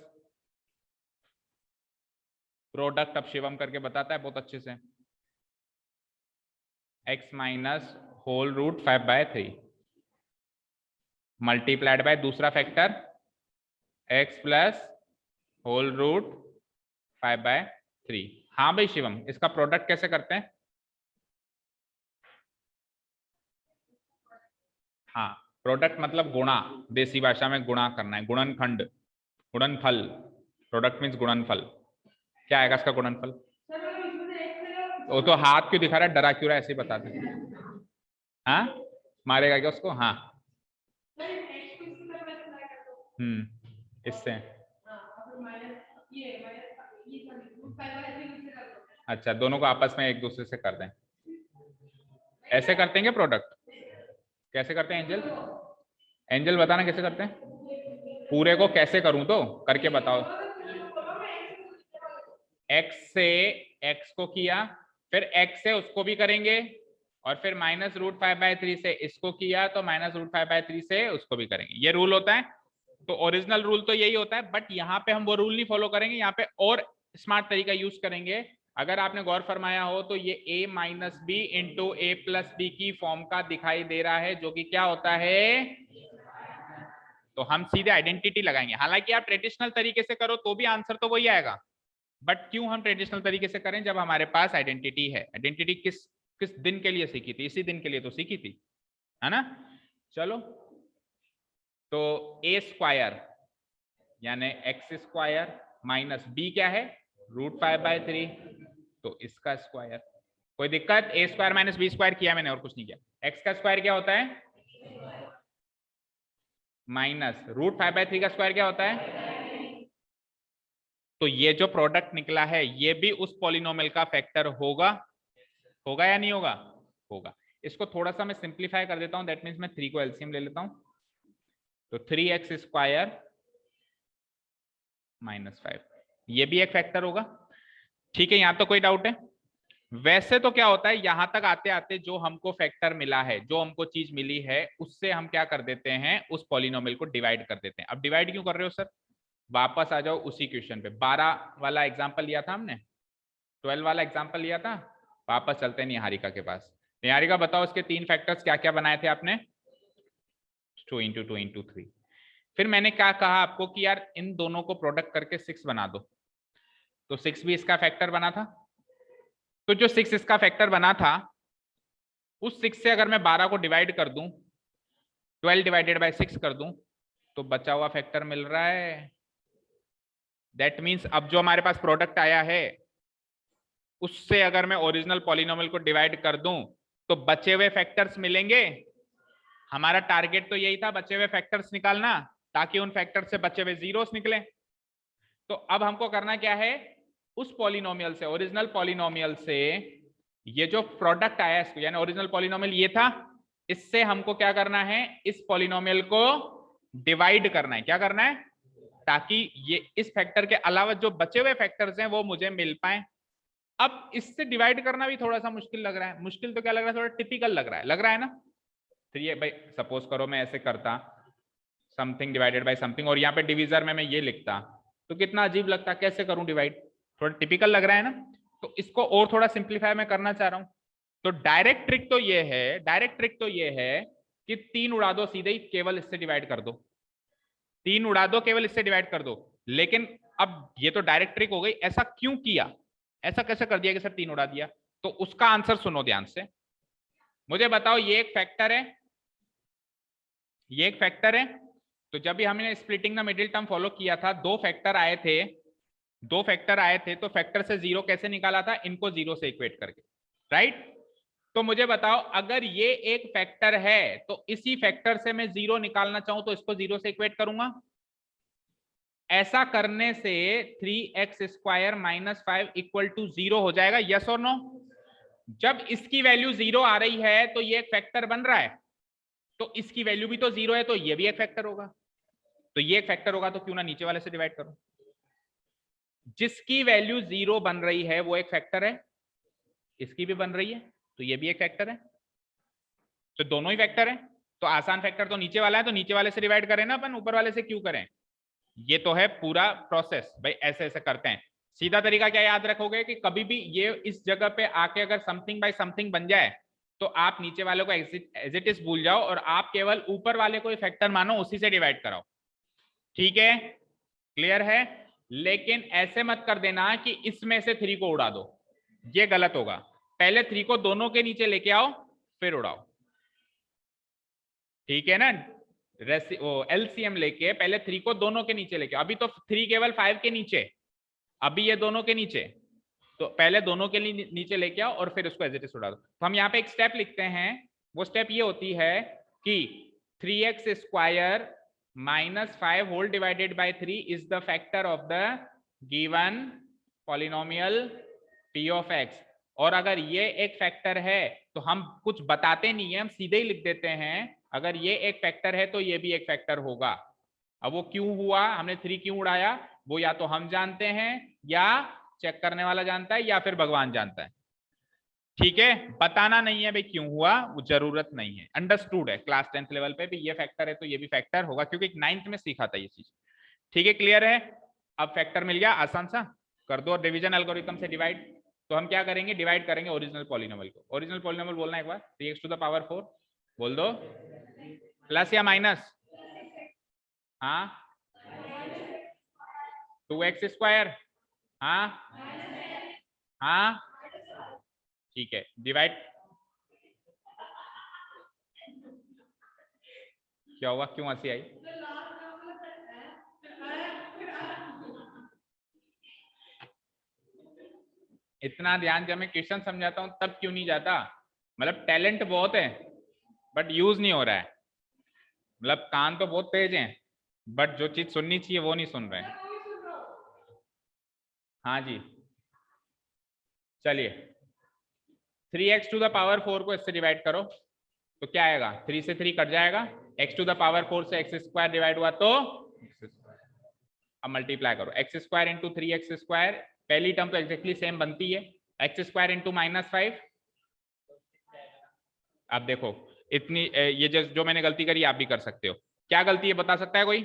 S1: Product अब शिवम करके बताता है बहुत अच्छे से। x minus whole root 5/3 multiplied by दूसरा factor x plus whole root 5/3। हाँ भाई शिवम, इसका प्रोडक्ट कैसे करते हैं? हाँ, प्रोडक्ट मतलब गुणा, देसी भाषा में गुणा करना है, गुणनखंड, गुणनफल। प्रोडक्ट मीन्स गुणनफल। क्या आएगा इसका गुणनफल? वो तो हाथ क्यों दिखा रहा है, डरा क्यों रहा है, ऐसे ही बता दे। हाँ, मारेगा क्या उसको? हाँ, इससे। अच्छा, दोनों को आपस में एक दूसरे से कर दें, ऐसे करते हैं क्या प्रोडक्ट? कैसे करते हैं एंजल? एंजल बताना कैसे करते हैं? पूरे को कैसे करूं, तो करके बताओ। x से x को किया, फिर x से उसको भी करेंगे, और फिर -√5/3 से इसको किया, तो -√5/3 से उसको भी करेंगे। ये रूल होता है। तो ओरिजिनल रूल तो यही होता है, बट यहाँ पे हम वो रूल नहीं फॉलो करेंगे, यहाँ पे और स्मार्ट तरीका यूज करेंगे। अगर आपने गौर फरमाया हो तो ये a minus B into A plus B की फॉर्म का दिखाई दे रहा है, जो कि क्या होता है? तो हम सीधे आइडेंटिटी लगाएंगे। हालांकि आप ट्रेडिशनल तरीके से करो तो भी आंसर तो वही आएगा, बट क्यों हम ट्रेडिशनल तरीके से करें जब हमारे पास आइडेंटिटी है? आइडेंटिटी किस किस दिन के लिए सीखी थी? इसी दिन के लिए तो सीखी थी, है ना? चलो, तो a स्क्वायर यानी x स्क्वायर माइनस b क्या है? √5/3, तो इसका स्क्वायर। कोई दिक्कत? a square minus B square किया मैंने, और कुछ नहीं किया। x का स्क्वायर क्या होता है? माइनस √5/3 का स्क्वायर क्या होता है? तो ये जो प्रोडक्ट निकला है, ये भी उस पॉलिनोमियल का फैक्टर होगा, होगा या नहीं होगा? होगा। इसको थोड़ा सा मैं सिंप्लीफाई कर देता हूं, दैट मीन्स मैं 3 को एलसीएम ले लेता हूं, तो 3x स्क्वायर -5, ये भी एक फैक्टर होगा। ठीक है, यहां तो कोई डाउट है? वैसे तो क्या होता है, यहां तक आते आते जो हमको फैक्टर मिला है, जो हमको चीज मिली है, उससे हम क्या कर देते हैं? उस पॉलिनोमियल को डिवाइड कर देते हैं। अब डिवाइड क्यों कर रहे हो सर? वापस आ जाओ उसी क्वेश्चन पे। 12 वाला एग्जाम्पल लिया था हमने, 12 वाला एग्जाम्पल लिया था। वापस चलते हैं निहारिका के पास। निहारिका बताओ, इसके 3 फैक्टर्स क्या क्या बनाए थे आपने? 2 इंटू 2 इंटू 3। फिर मैंने क्या कहा आपको कि यार इन दोनों को प्रोडक्ट करके 6 बना दो, तो 6 भी इसका फैक्टर बना था। तो जो 6 इसका फैक्टर बना था, उस 6 से अगर मैं 12 को डिवाइड कर दूं, 12 डिवाइडेड बाय 6 कर दूं, तो बचा हुआ फैक्टर मिल रहा है। दैट मीन्स अब जो हमारे पास प्रोडक्ट आया है, उससे अगर मैं ओरिजिनल पॉलिनोमियल को डिवाइड कर दूं, तो बचे हुए फैक्टर्स मिलेंगे। हमारा टारगेट तो यही था, बचे हुए फैक्टर्स निकालना, ताकि उन फैक्टर से बचे हुए जीरोस निकले। तो अब हमको करना क्या है? उस पॉलिनोमियल से, ओरिजिनल पॉलिनोमियल से ये जो प्रोडक्ट आया इसको, यानी ओरिजिनल पॉलिनोमियल ये था, इससे हमको क्या करना है, इस पॉलिनोमियल को डिवाइड करना है। क्या करना है? ताकि ये इस फैक्टर के अलावा जो बचे हुए फैक्टर्स हैं वो मुझे मिल पाए। अब इससे डिवाइड करना भी थोड़ा सा मुश्किल लग रहा है। मुश्किल तो क्या लग रहा है, थोड़ा टिपिकल लग रहा है ना। तो ये भाई सपोज करो मैं ऐसे करता समथिंग डिवाइडेड बाय समथिंग, और यहाँ पे डिविजर में मैं ये लिखता, तो कितना अजीब लगता। कैसे करूं डिवाइड? थोड़ा टिपिकल लग रहा है ना। तो इसको और थोड़ा सिंप्लीफाई मैं करना चाह रहा हूं। तो डायरेक्ट ट्रिक तो ये है कि 3 उड़ा दो सीधे ही, केवल इससे डिवाइड कर दो। 3 उड़ा दो, केवल इससे डिवाइड कर दो। लेकिन अब ये तो डायरेक्ट ट्रिक हो गई, ऐसा क्यों किया, ऐसा कैसे कर दिया कि सर 3 उड़ा दिया? तो उसका आंसर सुनो ध्यान से। मुझे बताओ, ये एक फैक्टर है, ये एक फैक्टर है। तो जब भी हमने splitting the middle term follow किया था, दो फैक्टर आए थे, तो फैक्टर से 0 कैसे निकाला था? इनको 0 से इक्वेट करके, राइट? तो मुझे बताओ, अगर ये एक फैक्टर है तो इसी फैक्टर से मैं 0 निकालना चाहूं तो इसको 0 से इक्वेट करूंगा। ऐसा करने से 3x² - 5 = 0 हो जाएगा, यस और नो? जब इसकी वैल्यू 0 आ रही है तो ये एक फैक्टर बन रहा है, तो इसकी वैल्यू भी तो 0 है, तो ये भी एक फैक्टर होगा। तो ये एक फैक्टर होगा, तो क्यों ना नीचे वाले से डिवाइड करो। जिसकी वैल्यू 0 बन रही है वो एक फैक्टर है, इसकी भी बन रही है, तो ये भी एक फैक्टर है। तो दोनों ही फैक्टर है। तो आसान फैक्टर तो नीचे वाला है, तो नीचे वाले से डिवाइड करें ना अपन, ऊपर वाले से क्यों करें? ये तो है पूरा प्रोसेस भाई, ऐसे ऐसे करते हैं। सीधा तरीका क्या याद रखोगे कि कभी भी ये इस जगह पे आके अगर समथिंग बाय समथिंग बन जाए तो आप नीचे वाले को एज इट इज भूल जाओ और आप केवल ऊपर वाले को फैक्टर मानो, उसी से डिवाइड कराओ। ठीक है, क्लियर है? लेकिन ऐसे मत कर देना कि इसमें से 3 को उड़ा दो, ये गलत होगा। पहले 3 को दोनों के नीचे लेके आओ, फिर उड़ाओ। ठीक है ना? एलसीएम लेके पहले 3 को दोनों के नीचे लेके, अभी तो 3 केवल 5 के नीचे, अभी ये दोनों के नीचे, तो पहले दोनों के लिए नीचे लेके आओ और फिर उसको एज इट इज उड़ा दो। तो हम यहाँ पे एक स्टेप लिखते हैं, वो स्टेप ये होती है कि 3x² - 5 whole divided by 3 is the factor of the given polynomial p of x। और अगर ये एक फैक्टर है तो हम कुछ बताते नहीं है, हम सीधे ही लिख देते हैं अगर ये एक फैक्टर है तो ये भी एक फैक्टर होगा। अब वो क्यों हुआ, हमने 3 क्यों उड़ाया, वो या तो हम जानते हैं या चेक करने वाला जानता है या फिर भगवान जानता है। ठीक है, बताना नहीं है भाई क्यों हुआ, वो जरूरत नहीं है, अंडरस्टूड है। क्लास 10th लेवल पे भी ये फैक्टर है तो ये भी फैक्टर होगा, क्योंकि 9th में सीखा था ये चीज। ठीक है, क्लियर है? अब फैक्टर मिल गया, आसान सा कर दो। डिवीजन एल्गोरिथम से डिवाइड, तो हम क्या करेंगे, डिवाइड करेंगे ओरिजिनल पॉलिनोमियल को। ओरिजिनल पॉलिनोमियल बोलना एक बार, 3x⁴ बोल दो, प्लस या माइनस? हाँ, 2x², हाँ हाँ, ठीक है, डिवाइड। क्या हुआ, क्यों हंसी आई? इतना ध्यान जब मैं क्वेश्चन समझाता हूं तब क्यों नहीं जाता? मतलब टैलेंट बहुत है बट यूज नहीं हो रहा है। मतलब कान तो बहुत तेज हैं बट जो चीज सुननी चाहिए वो नहीं सुन रहे हैं। हाँ जी, चलिए 3x⁴ को इससे डिवाइड करो तो क्या आएगा, 3 से 3 कट जाएगा, x⁴ से x² डिवाइड हुआ तो अब मल्टीप्लाई करो, x² × 3x², पहली टर्म तो एग्जैक्टली सेम बनती है, x² × -5। अब देखो इतनी ये जो मैंने गलती करी आप भी कर सकते हो। क्या गलती है बता सकता है कोई?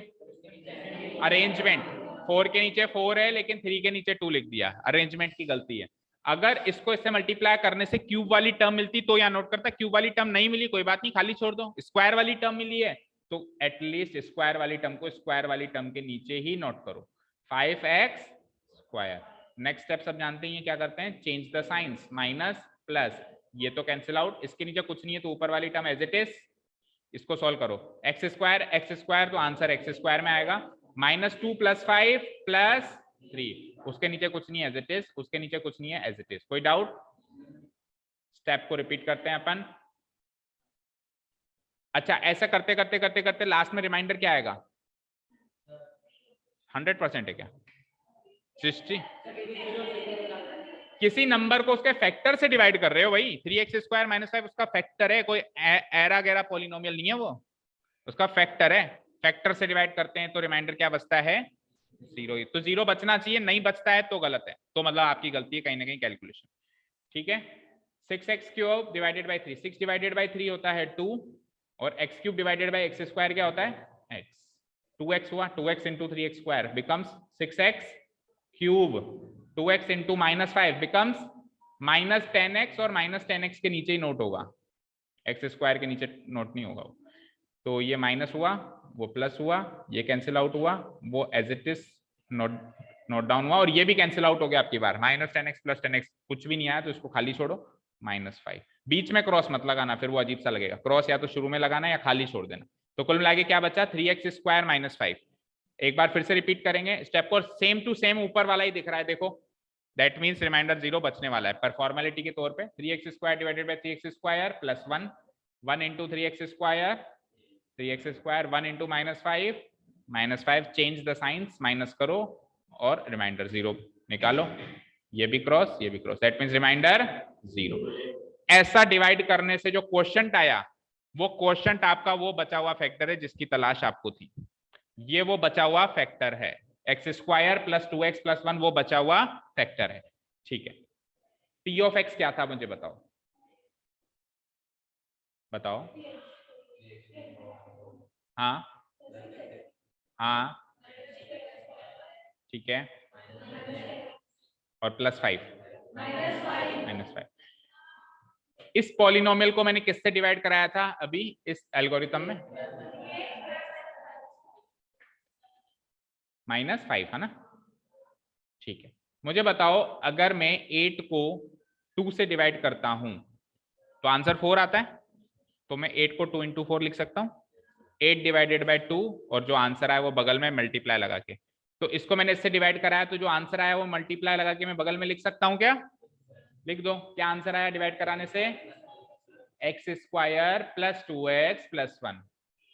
S1: अरेंजमेंट, 4 के नीचे 4 है लेकिन 3 के नीचे 2 लिख दिया, अरेंजमेंट की गलती है। अगर इसको इससे मल्टीप्लाई करने से क्यूब वाली टर्म मिलती तो यहाँ नोट करता, क्यूब वाली टर्म नहीं मिली कोई बात नहीं, खाली छोड़ दो। स्क्वायर वाली टर्म मिली है तो एटलीस्ट स्क्वायर वाली टर्म को स्क्वायर वाली टर्म के नीचे ही नोट करो, 5x²। नेक्स्ट स्टेप सब जानते हैं क्या करते हैं, change the science, minus plus, ये तो कैंसिल आउट, इसके नीचे कुछ नहीं है तो ऊपर वाली टर्म एज इट इज, इसको सॉल्व करो, x² तो आंसर x² में आएगा, -2 + 5 + 3, उसके नीचे कुछ नहीं है एज इट इज, उसके नीचे कुछ नहीं है एज इट इज। कोई डाउट? स्टेप को रिपीट करते हैं अपन। अच्छा, ऐसा करते करते करते करते लास्ट में रिमाइंडर क्या आएगा, 100% है क्या? 60 किसी नंबर को उसके फैक्टर से डिवाइड कर रहे हो भाई। 3x² - 5 उसका फैक्टर है, कोई एरा गैरा पॉलिनोमियल नहीं है वो, उसका फैक्टर है। फैक्टर से डिवाइड करते हैं तो रिमाइंडर क्या बचता है? 0। तो 0 बचना चाहिए, नहीं बचता है तो गलत है, तो मतलब आपकी गलती है कहीं ना कहीं कैलकुलेशन। ठीक है। 6x³ divided by 3, 6 divided by 3 होता है 2, और x³ डिवाइडेड बाई x² क्या होता है? x। 2x हुआ, 2x into 3x² becomes 6x³। 2x into -5 becomes -10x, और -10x के नीचे ही नोट होगा, x² के नीचे नोट नहीं होगा। तो ये माइनस हुआ, वो प्लस हुआ, ये कैंसिल आउट हुआ, वो as it is note down हुआ, और ये भी कैंसिल आउट हो गया आपकी बार। -10x + 10x कुछ भी नहीं आया तो इसको खाली छोड़ो, -5। बीच में क्रॉस मत लगाना, फिर वो अजीब सा लगेगा। क्रॉस या तो शुरू में लगाना या खाली छोड़ देना। तो कुल मिला के क्या बचा? 3x² - 5। एक बार फिर से रिपीट करेंगे स्टेप को, सेम टू सेम ऊपर वाला ही दिख रहा है देखो, दैट मीन्स रिमाइंडर 0 बचने वाला है। पर फॉर्मेलिटी के तौर पे 3x² divided by 3x² plus 1, 1 into 3x², 3x², 1 into -5, change the science, minus करो और रिमाइंडर 0 निकालो। ये भी क्रॉस, ये भी क्रॉस, दैट मीन्स रिमाइंडर 0। ऐसा डिवाइड करने से जो क्वोशंट आया, वो क्वोशंट आपका वो बचा हुआ फैक्टर है जिसकी तलाश आपको थी। ये वो बचा हुआ फैक्टर है, x² + 2x + 1 वो बचा हुआ फैक्टर है। ठीक है। p ऑफ x क्या था मुझे बताओ, बताओ। हाँ हाँ, ठीक है, और +5 -5। इस पॉलिनोमियल को मैंने किससे डिवाइड कराया था अभी इस एल्गोरिथम में? -5 है ना? ठीक है। मुझे बताओ, अगर मैं 8 को 2 से डिवाइड करता हूं तो आंसर 4 आता है, तो मैं 8 को 2 इंटू 4 लिख सकता हूं। 8 डिवाइडेड बाई 2, और जो आंसर आया वो बगल में मल्टीप्लाई लगा के। तो इसको मैंने इससे डिवाइड कराया, तो जो आंसर आया वो मल्टीप्लाई लगा के मैं बगल में लिख सकता हूं क्या? लिख दो। क्या आंसर आया डिवाइड कराने से? x² + 2x + 1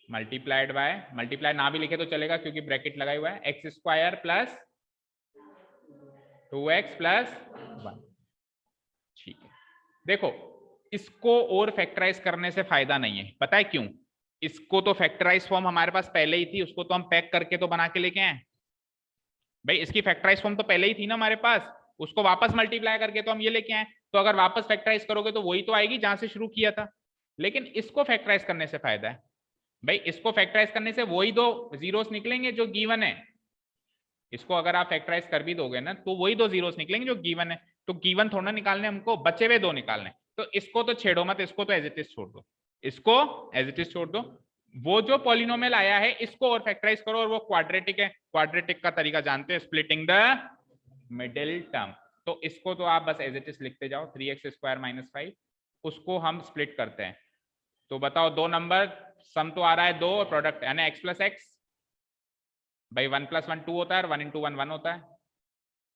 S1: multiplied by, multiply ना भी लिखे तो चलेगा क्योंकि ब्रैकेट लगा हुआ है, x² + 2x + 1। ठीक है। देखो, इसको और फैक्टराइज करने से फायदा नहीं है, पता है क्यों? इसको तो फैक्टराइज फॉर्म हमारे पास पहले ही थी, उसको तो हम पैक करके तो बना के लेके आए भाई। इसकी फैक्टराइज फॉर्म तो पहले ही थी ना हमारे पास, उसको वापस मल्टीप्लाई करके तो हम ये लेके आए। तो अगर वापस फैक्टराइज करोगे तो वही तो आएगी जहां से शुरू किया था। लेकिन इसको फैक्टराइज करने से फायदा है भाई, इसको फैक्टराइज करने से वही दो जीरोस निकलेंगे जो गिवन है। इसको अगर आप फैक्टराइज कर भी दोगे ना तो वही 2 जीरोस निकलेंगे जो गिवन है। तो गिवन थोड़ा निकालने, हमको बचे हुए 2 निकालने। तो इसको तो छेड़ो मत, इसको तो एज इट इज छोड़ दो, इसको एज इट इज छोड़ दो। वो जो पॉलिनोमियल आया है इसको और फैक्टराइज करो, और वो क्वाड्रेटिक है। क्वाड्रेटिक का तरीका जानते हैं, स्प्लिटिंग द मिडिल टर्म। तो इसको तो आप बस एज इट इज लिखते जाओ, 3x² - 5। उसको हम स्प्लिट करते हैं। तो बताओ, 2 नंबर सम तो आ रहा है 2, और प्रोडक्ट यानी x + x भाई। 1 + 1 2 होता है, और 1 × 1 1 होता है।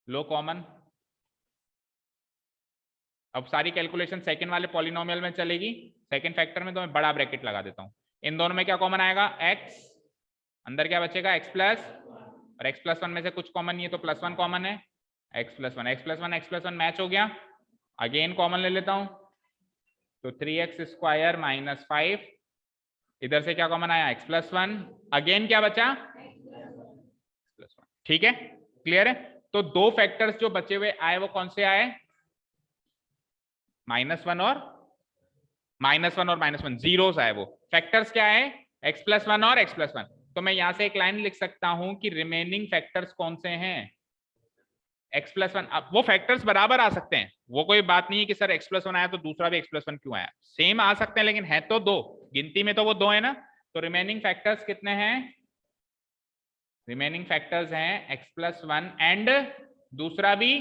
S1: लो कॉमन। अब सारी कैलकुलेशन सेकंड वाले पॉलिनोमियल में चलेगी, सेकंड फैक्टर में तो मैं बड़ा ब्रैकेट लगा देता हूं। इन दोनों में क्या कॉमन आएगा? x। अंदर क्या बचेगा? x+, और x + 1 में से कुछ कॉमन नहीं है तो +1 कॉमन है। x + 1 x + 1 x + 1 मैच हो गया। अगेन कॉमन ले लेता हूं, तो 3x² - 5। इधर से क्या कॉमन आया? x + 1। अगेन क्या बचा? +1। ठीक है, क्लियर है? तो 2 फैक्टर्स जो बचे हुए आए वो कौन से आए? -1 और -1 जीरोस आए। वो फैक्टर्स क्या है? x + 1 और x + 1। तो मैं यहां से एक लाइन लिख सकता हूं कि रिमेनिंग फैक्टर्स कौन से हैं? x + 1। अब वो फैक्टर्स बराबर आ सकते हैं, वो कोई बात नहीं है कि सर x + 1 आया तो दूसरा भी x + 1 क्यों आया। सेम आ सकते हैं, लेकिन है तो 2, गिनती में तो वो 2 है ना। तो रिमेनिंग फैक्टर्स कितने हैं? रिमेनिंग फैक्टर्स हैं x + 1 एंड दूसरा भी।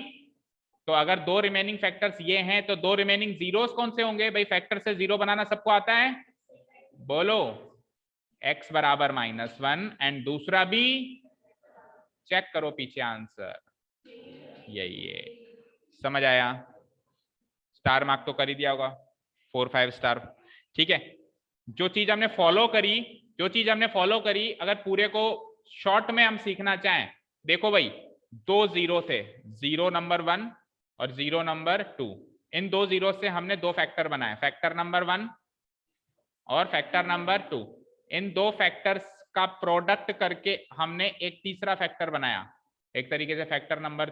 S1: तो अगर 2 रिमेनिंग फैक्टर्स ये हैं तो 2 रिमेनिंग जीरोस कौन से होंगे भाई? फैक्टर से जीरो बनाना सबको आता है, बोलो। x = -1 एंड दूसरा भी, चेक करो पीछे आंसर, यही है। समझ आया? स्टार मार्क तो कर ही दिया होगा, 4 5 स्टार। ठीक है। जो चीज हमने फॉलो करी, जो चीज हमने फॉलो करी, अगर पूरे को शॉर्ट में हम सीखना चाहें, देखो भाई, दो जीरो थे, जीरो नंबर 1 और जीरो नंबर 2। इन दो जीरो से हमने दो फैक्टर बनाए, फैक्टर नंबर 1 और फैक्टर नंबर 2। इन दो फैक्टर्स का प्रोडक्ट करके हमने एक तीसरा फैक्टर बनाया, एक तरीके से फैक्टर नंबर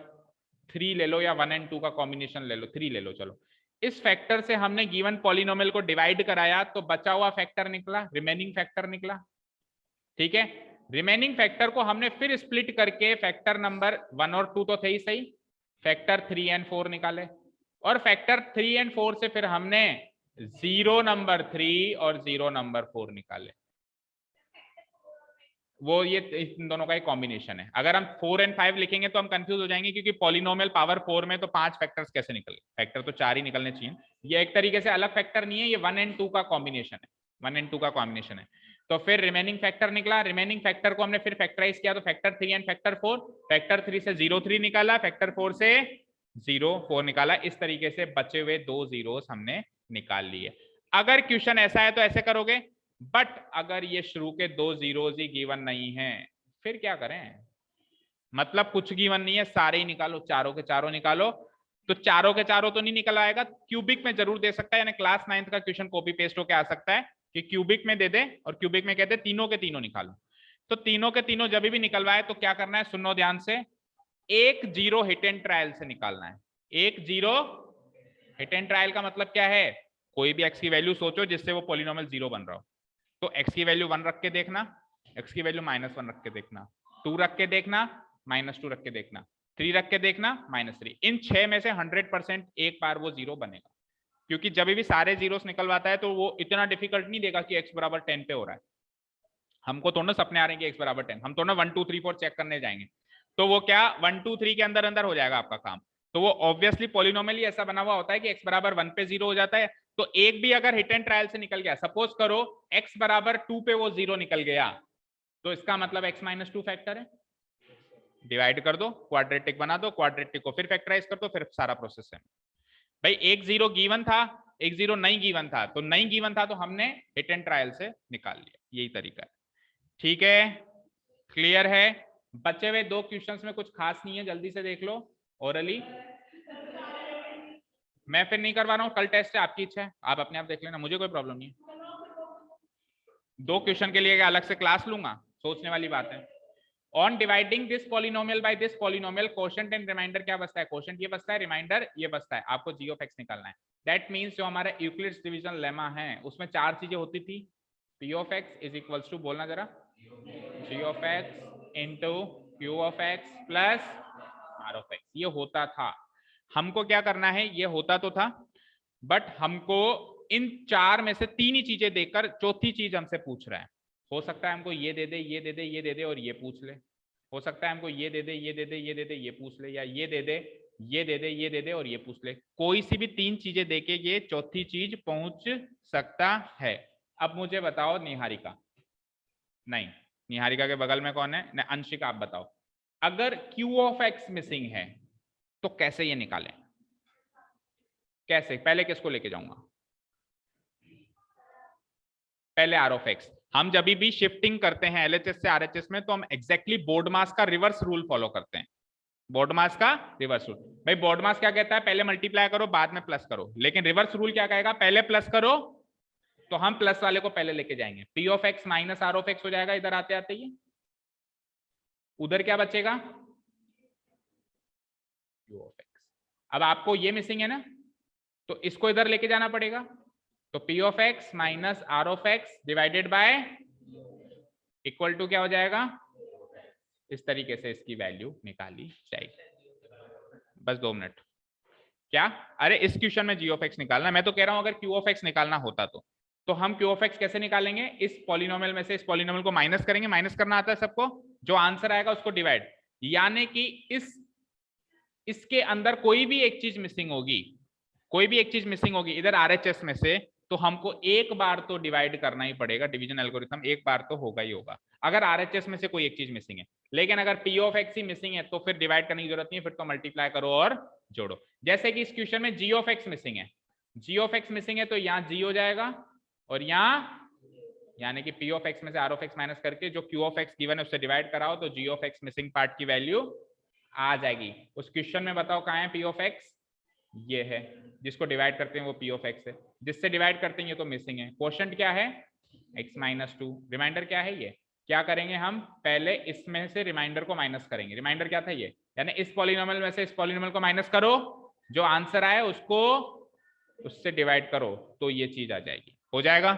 S1: 3 ले लो या 1 और 2 का कॉम्बिनेशन ले लो, 3 ले लो। चलो, इस फैक्टर से हमने गिवन पॉलिनोमियल को डिवाइड कराया तो बचा हुआ फैक्टर निकला, रिमेनिंग फैक्टर निकला। ठीक है, रिमेनिंग फैक्टर को हमने फिर स्प्लिट करके फैक्टर नंबर 1 और 2 तो थे ही सही, फैक्टर 3 और 4 निकाले, और फैक्टर 3 और 4 से फिर हमने जीरो नंबर 3 और जीरो नंबर 4 निकाले। वो ये इन दोनों का एक कॉम्बिनेशन है। अगर हम 4 और 5 लिखेंगे तो हम कंफ्यूज हो जाएंगे, क्योंकि पॉलिनोमियल पावर 4 में तो 5 फैक्टर्स कैसे निकल, फैक्टर तो 4 ही निकलने चाहिए। ये एक तरीके से अलग फैक्टर नहीं है, ये 1 और 2 का कॉम्बिनेशन है, 1 और 2 का कॉम्बिनेशन है। तो फिर रिमेनिंग फैक्टर निकला, रिमेनिंग फैक्टर को हमने फिर फैक्टराइज किया, तो फैक्टर 3 और फैक्टर 4, फैक्टर 3 से 0.3 निकाला, फैक्टर 4 से 0.4 निकाला। इस तरीके से बचे हुए दो जीरोस हमने निकाल लिए। अगर क्वेश्चन ऐसा है तो ऐसे करोगे, बट अगर ये शुरू के दो जीरोस ही गिवन नहीं है फिर क्या करें? मतलब कुछ गिवन नहीं है, सारे ही निकालो, चारों के चारों निकालो। तो चारों के चारों तो नहीं निकल आएगा, क्यूबिक में जरूर दे सकता है, यानी क्लास 9th का क्वेश्चन कॉपी पेस्ट होकर आ सकता है कि क्यूबिक में दे दे और क्यूबिक में कहते तीनों के तीनों निकालो। तो तीनों के तीनों जब भी निकलवाए तो क्या करना है, सुनो ध्यान से, एक जीरो हिट एंड ट्रायल से निकालना है। एक जीरो हिट एंड ट्रायल का मतलब क्या है, कोई भी एक्स की वैल्यू सोचो जिससे वो पॉलिनोमियल जीरो बन रहा हो। तो एक्स की वैल्यू 1 रख के देखना, एक्स की वैल्यू -1 रख के देखना, 2 रख के देखना, -2 रख के देखना, 3 रख के देखना, -3। इन 6 में से 100% एक बार वो जीरो बनेगा, क्योंकि जब भी सारे जीरोस निकलवाता है तो वो इतना डिफिकल्ट नहीं देगा कि x बराबर 10 पे हो रहा है। हमको तो ना सपने आ रहे हैं कि x बराबर 10, हम तो ना 1 2 3 4 चेक करने जाएंगे, तो वो क्या 1 2 3 के अंदर अंदर हो जाएगा आपका काम। तो वो ऑब्वियसली पॉलिनोमियल ऐसा बना हुआ होता है कि x बराबर 1 पे 0 हो जाता है। तो एक भी अगर हिट एंड ट्रायल से निकल गया, सपोज करो x बराबर 2 पे वो 0 निकल गया, तो इसका मतलब x - 2 फैक्टर है। डिवाइड कर दो, क्वाड्रेटिक बना दो, क्वाड्रेटिक को फिर फैक्टराइज कर दो, फिर सारा प्रोसेस है। भाई एक जीरो गिवन था, एक जीरो नहीं गिवन था, तो नहीं गिवन था तो हमने हिट एंड ट्रायल से निकाल लिया, यही तरीका है। ठीक है, क्लियर है? बचे हुए दो क्वेश्चंस में कुछ खास नहीं है, जल्दी से देख लो ओरली। मैं फिर नहीं करवा रहा हूँ, कल टेस्ट है, आपकी इच्छा है, आप अपने आप देख लेना, मुझे कोई प्रॉब्लम नहीं है। दो क्वेश्चन के लिए अलग से क्लास लूंगा, सोचने वाली बात है। On dividing this polynomial by this polynomial, quotient and remainder क्या बचता है? क्वोशिएंट ये बचता है, रिमाइंडर ये बचता है। आपको g ऑफ x निकालना है। दैट मींस जो हमारा यूक्लिड्स डिवीजन लेमा है उसमें चार चीजें होती थी, p of x is equals to, बोलना जरा, g of x into q of x plus r of x, ये होता था। हमको क्या करना है, ये होता तो था, बट हमको इन चार में से तीन ही चीजें देकर चौथी चीज हमसे पूछ रहा है। हो सकता है हमको ये दे दे, ये दे दे, ये दे दे और ये पूछ ले, हो सकता है हमको ये दे दे, ये दे दे, ये दे दे, ये पूछ ले, या ये दे दे, ये दे दे, ये दे दे और ये पूछ ले। कोई सी भी तीन चीजें देके ये चौथी चीज पहुंच सकता है। अब मुझे बताओ निहारिका, नहीं निहारिका के बगल में कौन है, अंशिका, आप बताओ, अगर q ऑफ x मिसिंग है तो कैसे ये निकालें? कैसे? पहले किसको लेके जाऊंगा? पहले r ऑफ x। हम जब भी शिफ्टिंग करते हैं LHS से RHS में तो हम एग्जैक्टली बोर्ड मास का रिवर्स रूल फॉलो करते हैं। बोर्ड मास का रिवर्स रूल, भाई बोर्ड मास क्या कहता है, पहले मल्टीप्लाई करो बाद में प्लस करो, लेकिन रिवर्स रूल क्या कहेगा, पहले प्लस करो। तो हम प्लस वाले को पहले लेके जाएंगे, p of x minus r of x हो जाएगा इधर आते आते ही। उधर क्या बचेगा, q ऑफ x। अब आपको ये मिसिंग है ना, तो इसको इधर लेके जाना पड़ेगा। तो p of x minus r of x divided by equal to क्या हो जाएगा, इस तरीके से इसकी वैल्यू निकाली जाएगी। बस 2 मिनट। क्या? अरे इस क्वेश्चन में g ऑफ x निकालना, मैं तो कह रहा हूं अगर q ऑफ x निकालना होता तो हम q ऑफ x कैसे निकालेंगे, इस पॉलिनोमियल में से इस पॉलिनोमियल को माइनस करेंगे, माइनस करना आता है सबको, जो आंसर आएगा उसको डिवाइड, यानी कि इसके अंदर कोई भी एक चीज मिसिंग होगी, कोई भी एक चीज मिसिंग होगी इधर RHS में से, तो हमको एक बार तो डिवाइड करना ही पड़ेगा, डिवीजन एल्गोरिथम एक बार तो होगा ही होगा, अगर RHS में से कोई एक चीज मिसिंग है। लेकिन अगर p of x he missing है तो फिर डिवाइड करने की जरूरत नहीं है, फिर तो मल्टीप्लाई करो और जोड़ो। जैसे कि इस क्वेश्चन में g ऑफ x मिसिंग है, g ऑफ x मिसिंग है तो यहाँ g हो जाएगा और यहाँ, यानी कि p ऑफ x में से r ऑफ x माइनस करके जो q ऑफ x गिवन है उससे डिवाइड कराओ, तो g of x missing part की वैल्यू आ जाएगी। उस क्वेश्चन में बताओ कहाँ है पी ऑफ एक्स, ये है, जिसको डिवाइड करते हैं वो पी ऑफ एक्स है, जिससे डिवाइड करते हैं ये तो मिसिंग है। क्वोशंट क्या है, x माइनस 2, रिमाइंडर क्या है ये। क्या करेंगे हम, पहले इसमें से रिमाइंडर को माइनस करेंगे। रिमाइंडर क्या था ये, यानी इस पॉलिनोमियल में से इस पॉलिनोमियल को माइनस करो, जो आंसर आए उसको उससे डिवाइड करो, तो ये चीज आ जाएगी, हो जाएगा।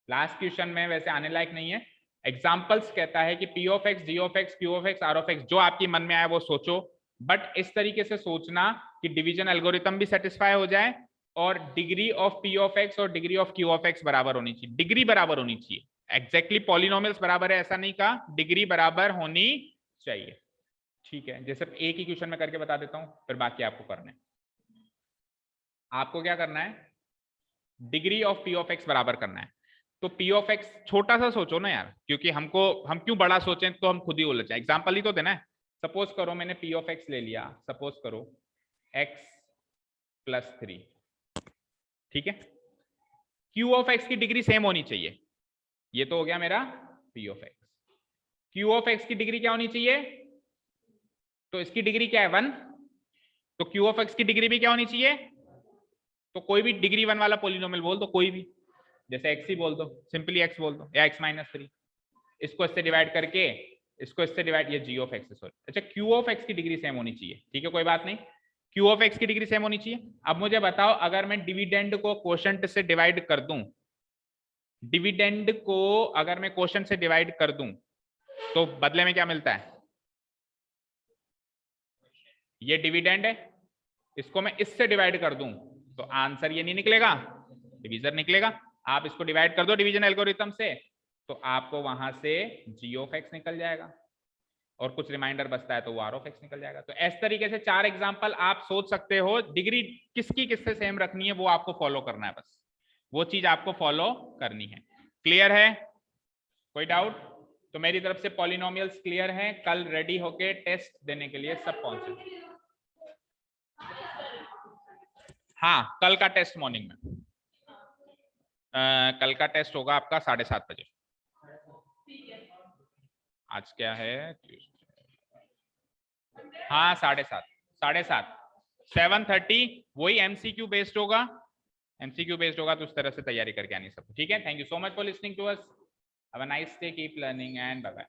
S1: लास्ट क्वेश्चन में वैसे आने लायक नहीं है, एग्जाम्पल्स कहता है कि P of X, G of X, Q of X, R of X, जो आपकी मन में आए वो सोचो, बट इस तरीके से सोचना कि डिवीजन एल्गोरिथम भी सेटिस्फाई हो जाए और degree of p of x और degree of q of x बराबर होनी चाहिए, डिग्री बराबर होनी चाहिए। एग्जैक्टली पॉलिनोमियल्स बराबर है ऐसा नहीं कहा, डिग्री बराबर होनी चाहिए। ठीक है, जैसे एक ही क्वेश्चन में करके बता देता हूं, फिर बाकी आपको करना है। आपको क्या करना है, degree of p of x बराबर करना है। तो पी ऑफ एक्स छोटा सा सोचो ना यार, क्योंकि हम क्यों बड़ा सोचें, तो हम खुद ही उलझ जाए। एग्जाम्पल ही तो देना है। सपोज करो मैंने पी ऑफ एक्स ले लिया, सपोज करो x प्लस 3, ठीक है। क्यू ऑफ एक्स की डिग्री सेम होनी चाहिए, ये तो हो गया मेरा P of X. Q of x की डिग्री क्या होनी चाहिए, तो इसकी डिग्री क्या है 1, तो क्यू ऑफ एक्स की डिग्री भी क्या होनी चाहिए, तो कोई भी डिग्री 1 वाला पोलिनोमियल बोल दो, कोई भी, जैसे एक्स ही बोल दो, सिंपली एक्स बोल दो, या एक्स माइनस 3, इसको इससे डिवाइड करके इसको इससे डिवाइड, ये जी ऑफ एक्स, सॉरी, अच्छा क्यू ऑफ एक्स की डिग्री सेम होनी चाहिए, ठीक है कोई बात नहीं, क्यू ऑफ एक्स की डिग्री सेम होनी चाहिए। अब मुझे बताओ, अगर मैं डिविडेंड को क्वोशंट से डिवाइड कर दूं, डिविडेंड को अगर मैं क्वोशंट से डिवाइड कर दूं, तो बदले में क्या मिलता है, ये डिविडेंड है, इसको मैं इससे डिवाइड कर दूं तो आंसर ये नहीं निकलेगा, डिवीजन निकलेगा। आप इसको डिवाइड कर दो डिवीजन एल्गोरिथम से, तो आपको वहां से जी ऑफ एक्स निकल जाएगा, और कुछ रिमाइंडर बचता है तो वो आर ऑफ एक्स निकल जाएगा। तो इस तरीके से 4 एग्जांपल आप सोच सकते हो, डिग्री किसकी किससे सेम रखनी है वो आपको फॉलो करना है, बस वो चीज आपको फॉलो करनी है। क्लियर है, कोई डाउट? तो मेरी तरफ से पॉलिनोमियल्स क्लियर हैं, कल रेडी होके टेस्ट देने के लिए सब पहुंचे। हाँ, कल का टेस्ट मॉर्निंग में, कल का टेस्ट होगा आपका 7:30 बजे। आज क्या है, हाँ 7:30 7:30, वही एमसीक्यू बेस्ड होगा, एमसीक्यू बेस्ड होगा, तो उस तरह से तैयारी करके आनी सब, ठीक है। Thank you so much for listening to us, have a nice day, keep learning and bye bye.